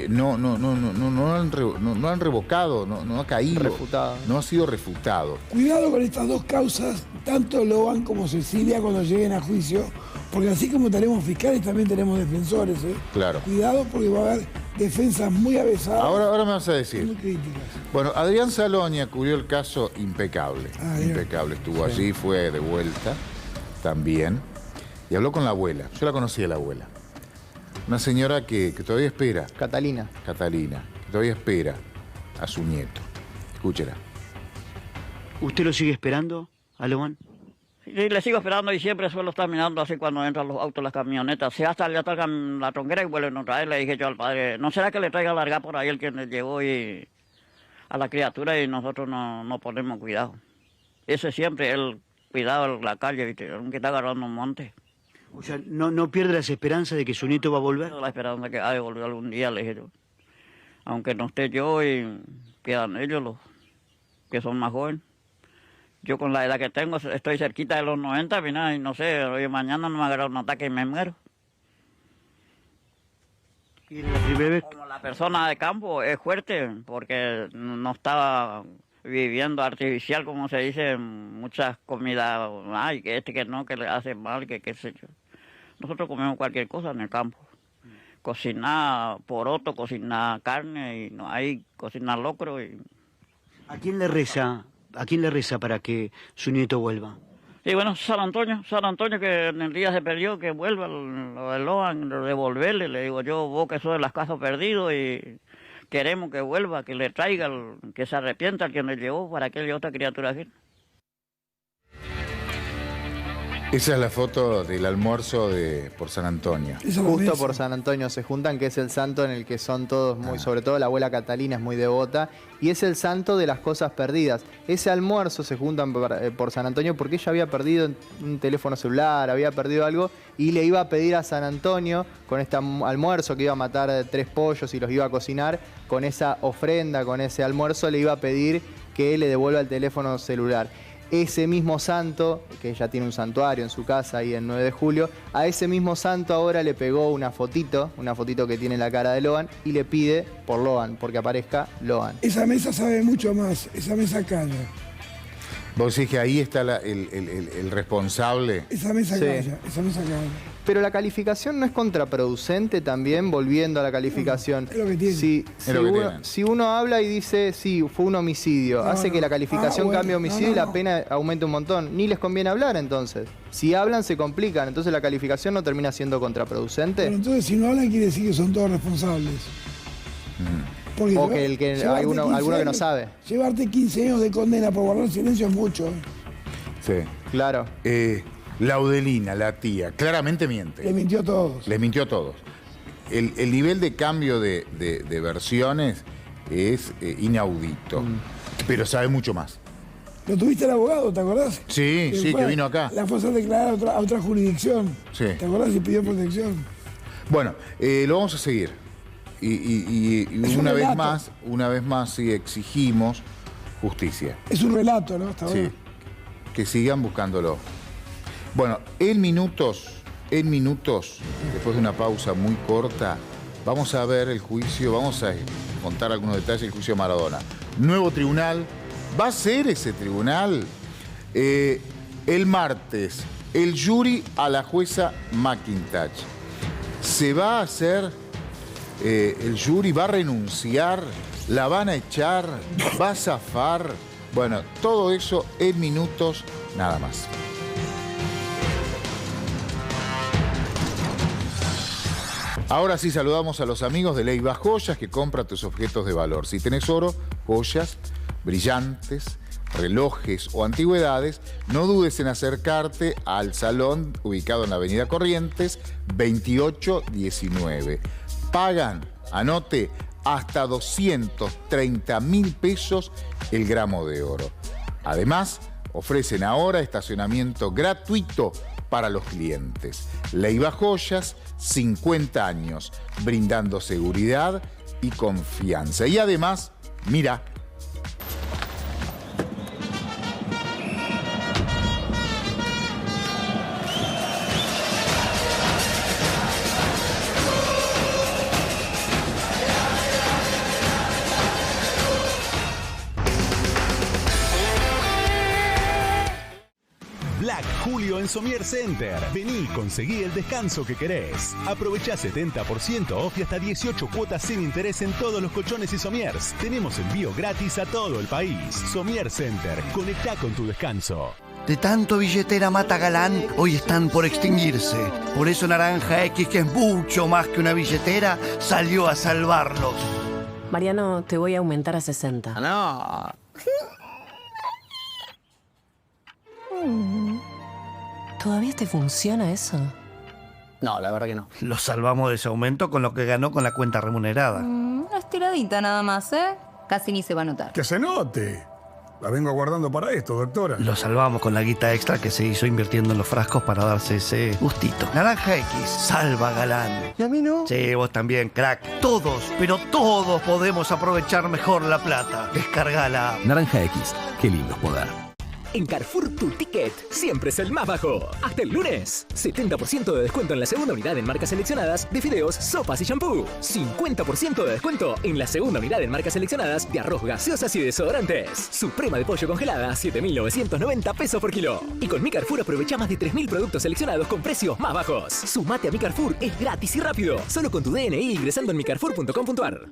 Speaker 1: no han revocado, no ha caído.
Speaker 2: Refutado.
Speaker 1: No ha sido refutado.
Speaker 3: Cuidado con estas 2 causas, tanto Logan como Cecilia, cuando lleguen a juicio, porque así como tenemos fiscales, también tenemos defensores.
Speaker 1: Claro.
Speaker 3: Cuidado porque va a haber defensas muy avesadas.
Speaker 1: Ahora me vas a decir.
Speaker 3: Muy críticas.
Speaker 1: Bueno, Adrián Salónia cubrió el caso impecable. Impecable. Estuvo allí, fue de vuelta también. Y habló con la abuela. Yo la conocí a la abuela. Una señora que todavía espera.
Speaker 2: Catalina.
Speaker 1: Que todavía espera a su nieto. Escúchela.
Speaker 7: ¿Usted lo sigue esperando, a Logan?
Speaker 8: Sí, le sigo esperando y siempre suelo estar mirando así cuando entran los autos, las camionetas. Si hasta le atracan la tronquera y vuelven a traer, le dije yo al padre, ¿no será que le traiga a largar por ahí el que le llevó a la criatura y nosotros no ponemos cuidado? Ese siempre, el cuidado en la calle, ¿viste? Aunque está agarrando un monte.
Speaker 7: O sea, ¿no pierde las esperanzas de que su nieto va a volver?
Speaker 8: La esperanza que ha de volver algún día, le dije yo. Aunque no esté yo y quedan ellos los que son más jóvenes. Yo con la edad que tengo estoy cerquita de los 90, mira, y no sé, hoy mañana no me agarra un ataque y me muero.
Speaker 7: ¿Y la primera vez?
Speaker 8: Como la persona de campo es fuerte porque no estaba viviendo artificial, como se dice, muchas comidas, ay, que no, que le hace mal, que qué sé yo. Nosotros comemos cualquier cosa en el campo. Cocinar poroto, cocinar carne, y no hay cocinar locro.
Speaker 7: ¿A quién le reza para que su nieto vuelva?
Speaker 8: Sí, bueno, San Antonio, que en el día se perdió, que vuelva, lo de Logan, devolverle, le digo yo, vos que sos de las casas perdidos y queremos que vuelva, que le traiga, que se arrepienta al quien le llevó para que haya otra criatura aquí.
Speaker 1: Esa es la foto del almuerzo por San Antonio.
Speaker 2: Justo por San Antonio se juntan, que es el santo en el que son todos muy, sobre todo la abuela Catalina es muy devota, y es el santo de las cosas perdidas. Ese almuerzo se juntan por San Antonio porque ella había perdido un teléfono celular, había perdido algo, y le iba a pedir a San Antonio, con este almuerzo que iba a matar 3 pollos y los iba a cocinar, con esa ofrenda, con ese almuerzo, le iba a pedir que le devuelva el teléfono celular. Ese mismo santo, que ella tiene un santuario en su casa ahí en 9 de julio, a ese mismo santo ahora le pegó una fotito que tiene la cara de Logan, y le pide por Logan, porque aparezca Logan.
Speaker 3: Esa mesa sabe mucho más, esa mesa calla.
Speaker 1: Vos decís que ahí está el responsable.
Speaker 3: Esa mesa
Speaker 2: Sí.
Speaker 3: calla, esa mesa calla.
Speaker 2: Pero la calificación no es contraproducente también, volviendo a la calificación.
Speaker 3: Es lo que tiene.
Speaker 2: Si uno habla y dice, sí, fue un homicidio, hace que la calificación cambie a homicidio y la pena aumente un montón. Ni les conviene hablar entonces. Si hablan se complican, entonces la calificación no termina siendo contraproducente.
Speaker 3: Pero entonces si no hablan quiere decir que son todos responsables. Porque
Speaker 2: O que hay alguno que no sabe.
Speaker 3: Llevarte 15 años de condena por guardar silencio es mucho.
Speaker 1: Sí.
Speaker 2: Claro.
Speaker 1: Laudelina, la tía, claramente miente.
Speaker 3: Le mintió a todos.
Speaker 1: Les mintió a todos. El nivel de cambio de versiones es inaudito, pero sabe mucho más.
Speaker 3: Lo tuviste el abogado, ¿te acordás?
Speaker 1: Sí, que vino acá.
Speaker 3: La fue a declarar a otra jurisdicción.
Speaker 1: Sí.
Speaker 3: ¿Te acordás? Y pidió protección.
Speaker 1: Bueno, lo vamos a seguir. Y una vez más, sí exigimos justicia.
Speaker 3: Es un relato, ¿no? Hasta ahora.
Speaker 1: Sí, que sigan buscándolo. Bueno, en minutos, después de una pausa muy corta, vamos a ver el juicio, vamos a contar algunos detalles del juicio Maradona. Nuevo tribunal, ¿va a ser ese tribunal? El martes, el jury a la jueza McIntosh. ¿Se va a hacer? ¿El jury va a renunciar? ¿La van a echar? ¿Va a zafar? Bueno, todo eso en minutos nada más. Ahora sí saludamos a los amigos de Leiva Joyas, que compra tus objetos de valor. Si tenés oro, joyas, brillantes, relojes o antigüedades, no dudes en acercarte al salón ubicado en la avenida Corrientes 2819. Pagan, anote, hasta 230.000 pesos el gramo de oro. Además, ofrecen ahora estacionamiento gratuito para los clientes. Leiva Joyas, 50 años, brindando seguridad y confianza. Y además, mira,
Speaker 9: Black Julio en Somier Center. Vení y conseguí el descanso que querés. Aprovechá 70% off y hasta 18 cuotas sin interés en todos los colchones y somiers. Tenemos envío gratis a todo el país. Somier Center. Conectá con tu descanso.
Speaker 10: De tanto billetera mata galán, hoy están por extinguirse. Por eso Naranja X, que es mucho más que una billetera, salió a salvarlos.
Speaker 11: Mariano, te voy a aumentar a 60.
Speaker 10: No.
Speaker 11: ¿Todavía te funciona eso?
Speaker 10: No, la verdad que no. Lo salvamos de ese aumento con lo que ganó con la cuenta remunerada.
Speaker 12: Una estiradita nada más, ¿eh? Casi ni se va a notar.
Speaker 13: Que se note. La vengo guardando para esto, doctora.
Speaker 10: Lo salvamos con la guita extra que se hizo invirtiendo en los frascos para darse ese gustito. Naranja X, salva galán.
Speaker 3: ¿Y a mí no?
Speaker 10: Sí, vos también, crack. Todos, pero todos podemos aprovechar mejor la plata. Descargala.
Speaker 14: Naranja X, qué lindo es poder.
Speaker 15: En Carrefour tu ticket siempre es el más bajo. Hasta el lunes, 70% de descuento en la segunda unidad en marcas seleccionadas de fideos, sopas y shampoo. 50% de descuento en la segunda unidad en marcas seleccionadas de arroz, gaseosas y desodorantes. Suprema de pollo congelada, 7.990 pesos por kilo. Y con Mi Carrefour aprovecha más de 3.000 productos seleccionados con precios más bajos. Sumate a Mi Carrefour, es gratis y rápido. Solo con tu DNI ingresando en micarrefour.com.ar.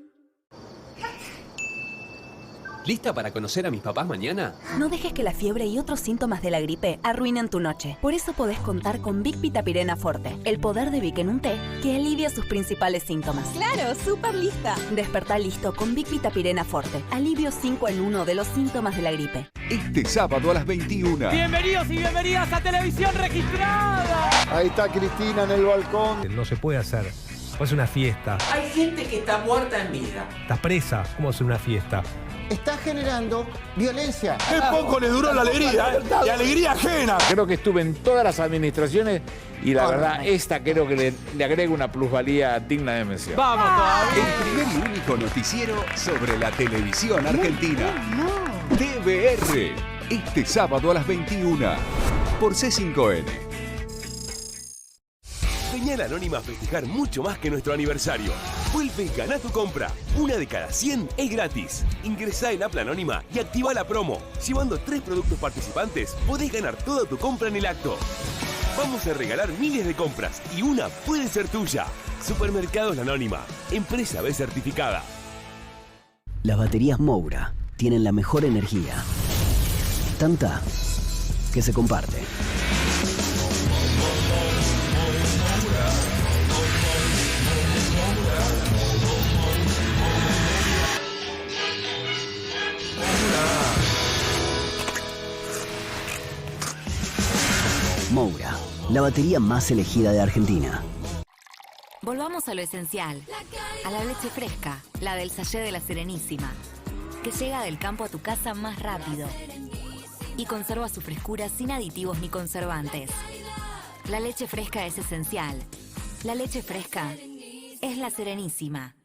Speaker 14: ¿Lista para conocer a mis papás mañana?
Speaker 16: No dejes que la fiebre y otros síntomas de la gripe arruinen tu noche. Por eso podés contar con Vic Vitapirena Forte, el poder de Vic en un té que alivia sus principales síntomas.
Speaker 17: ¡Claro! ¡Súper lista!
Speaker 16: Despertá listo con Vic Vitapirena Forte. Alivio 5 en 1 de los síntomas de la gripe.
Speaker 18: Este sábado a las 21.
Speaker 19: Bienvenidos y bienvenidas a Televisión Registrada.
Speaker 20: Ahí está Cristina en el balcón.
Speaker 21: No se puede hacer. Es una fiesta.
Speaker 22: Hay gente que está muerta en vida.
Speaker 21: Estás presa. ¿Cómo hacer una fiesta?
Speaker 23: Está generando violencia.
Speaker 24: Qué poco le duró la alegría, ¿eh? Y alegría ajena.
Speaker 25: Creo que estuve en todas las administraciones y la verdad, esta creo que le agrega una plusvalía digna de mención.
Speaker 19: ¡Vamos todavía!
Speaker 18: El primer y único noticiero sobre la televisión argentina. TVR. Este sábado a las 21. Por C5N.
Speaker 9: Vení a la Anónima a festejar mucho más que nuestro aniversario. Vuelve y gana tu compra. 1 de cada 100 es gratis. Ingresá en App La Anónima y activa la promo. Llevando 3 productos participantes, podés ganar toda tu compra en el acto. Vamos a regalar miles de compras y una puede ser tuya. Supermercados La Anónima. Empresa B certificada.
Speaker 26: Las baterías Moura tienen la mejor energía. Tanta que se comparte. Moura, la batería más elegida de Argentina.
Speaker 27: Volvamos a lo esencial, a la leche fresca, la del sachet de La Serenísima, que llega del campo a tu casa más rápido y conserva su frescura sin aditivos ni conservantes. La leche fresca es esencial. La leche fresca es La Serenísima.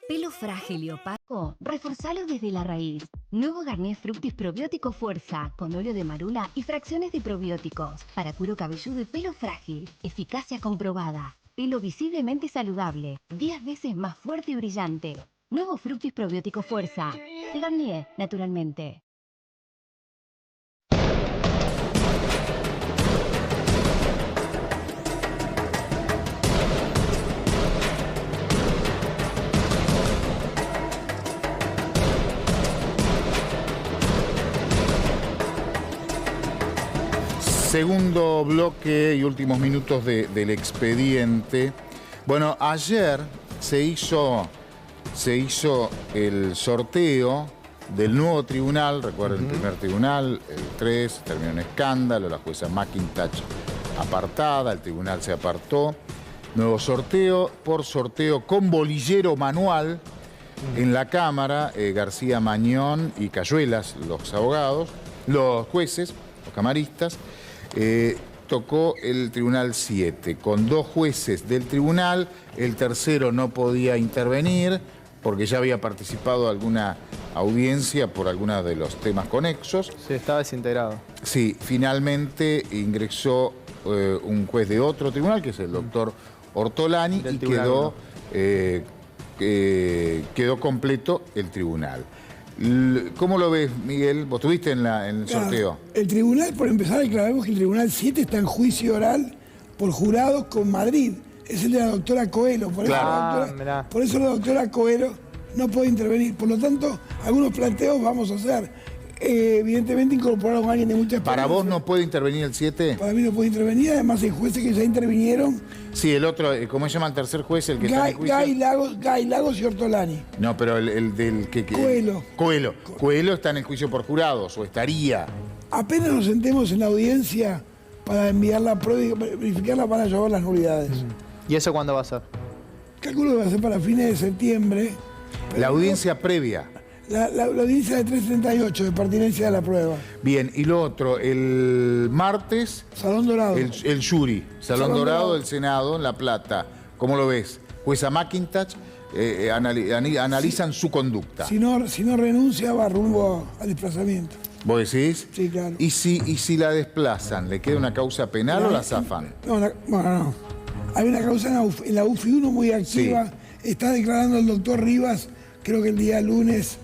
Speaker 28: ¿Pelo frágil y opaco? Reforzalo desde la raíz. Nuevo Garnier Fructis Probiótico Fuerza, con óleo de marula y fracciones de probióticos. Para cuero cabelludo y pelo frágil. Eficacia comprobada. Pelo visiblemente saludable. 10 veces más fuerte y brillante. Nuevo Fructis Probiótico Fuerza. De Garnier, naturalmente.
Speaker 1: Segundo bloque y últimos minutos del expediente. Bueno, ayer se hizo el sorteo del nuevo tribunal. Recuerden, el primer tribunal, el 3, terminó en escándalo, la jueza McIntosh apartada, el tribunal se apartó. Nuevo sorteo, por sorteo con bolillero manual en la Cámara, García Mañón y Cayuelas, los abogados, los jueces, los camaristas. Tocó el Tribunal 7, con 2 jueces del tribunal, el tercero no podía intervenir porque ya había participado de alguna audiencia por algunos de los temas conexos.
Speaker 2: Sí, estaba desintegrado.
Speaker 1: Sí, finalmente ingresó un juez de otro tribunal, que es el doctor Ortolani, y quedó completo el tribunal. ¿Cómo lo ves, Miguel? ¿Vos estuviste en el sorteo?
Speaker 3: El tribunal, por empezar, aclaramos que el Tribunal 7 está en juicio oral por jurados con Madrid. Es el de la doctora Coelho. Por eso la doctora Coelho no puede intervenir. Por lo tanto, algunos planteos vamos a hacer. Evidentemente incorporaron a alguien de mucha experiencia.
Speaker 1: ¿Para vos no puede intervenir el 7?
Speaker 3: Para mí no puede intervenir. Además hay jueces que ya intervinieron.
Speaker 1: Sí, el otro, ¿cómo se llama el tercer juez? El que está en juicio.
Speaker 3: Gay Lagos y Ortolani.
Speaker 1: No, pero el del que...
Speaker 3: Coelho.
Speaker 1: Coelho está en el juicio por jurados, o estaría.
Speaker 3: Apenas nos sentemos en la audiencia para enviar la prueba y verificarla, van a llevar las nulidades.
Speaker 2: ¿Y eso cuándo va a ser?
Speaker 3: Calculo que va a ser para fines de septiembre.
Speaker 1: La audiencia previa.
Speaker 3: La audiencia de 338 de pertinencia de la prueba.
Speaker 1: Bien, y lo otro, el martes...
Speaker 3: Salón Dorado.
Speaker 1: El jury, Salón Dorado del Senado, en La Plata. ¿Cómo lo ves? Jueza McIntosh, analizan su conducta.
Speaker 3: Si no renuncia, va rumbo al desplazamiento.
Speaker 1: ¿Vos decís?
Speaker 3: Sí, claro.
Speaker 1: ¿Y si la desplazan, le queda una causa penal o la zafan?
Speaker 3: No. Hay una causa en la UFI 1 muy activa. Sí. Está declarando el doctor Rivas, creo que el día lunes...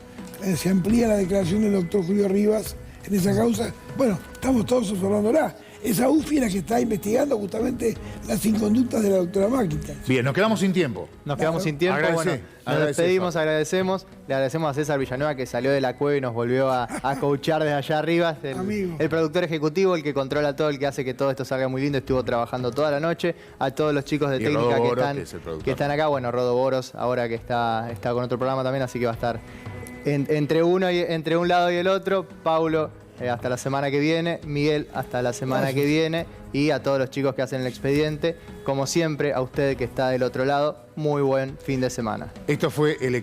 Speaker 3: se amplía la declaración del doctor Julio Rivas en esa causa. Bueno, estamos todos observándola. Esa UFI es la que está investigando justamente las inconductas de la doctora Máquita.
Speaker 1: Bien, nos quedamos sin tiempo.
Speaker 2: Nos quedamos sin tiempo. Bueno, nos despedimos, agradecemos. Le agradecemos a César Villanueva que salió de la cueva y nos volvió a coachar desde allá arriba. El productor ejecutivo, el que controla todo, el que hace que todo esto salga muy lindo. Estuvo trabajando toda la noche. A todos los chicos de técnica que están acá. Bueno, Rodo Boros, ahora que está con otro programa también, así que va a estar entre un lado y el otro. Paulo, hasta la semana que viene. Miguel, hasta la semana que viene. Y a todos los chicos que hacen el expediente. Como siempre, a usted que está del otro lado, muy buen fin de semana.
Speaker 1: Esto fue el expediente.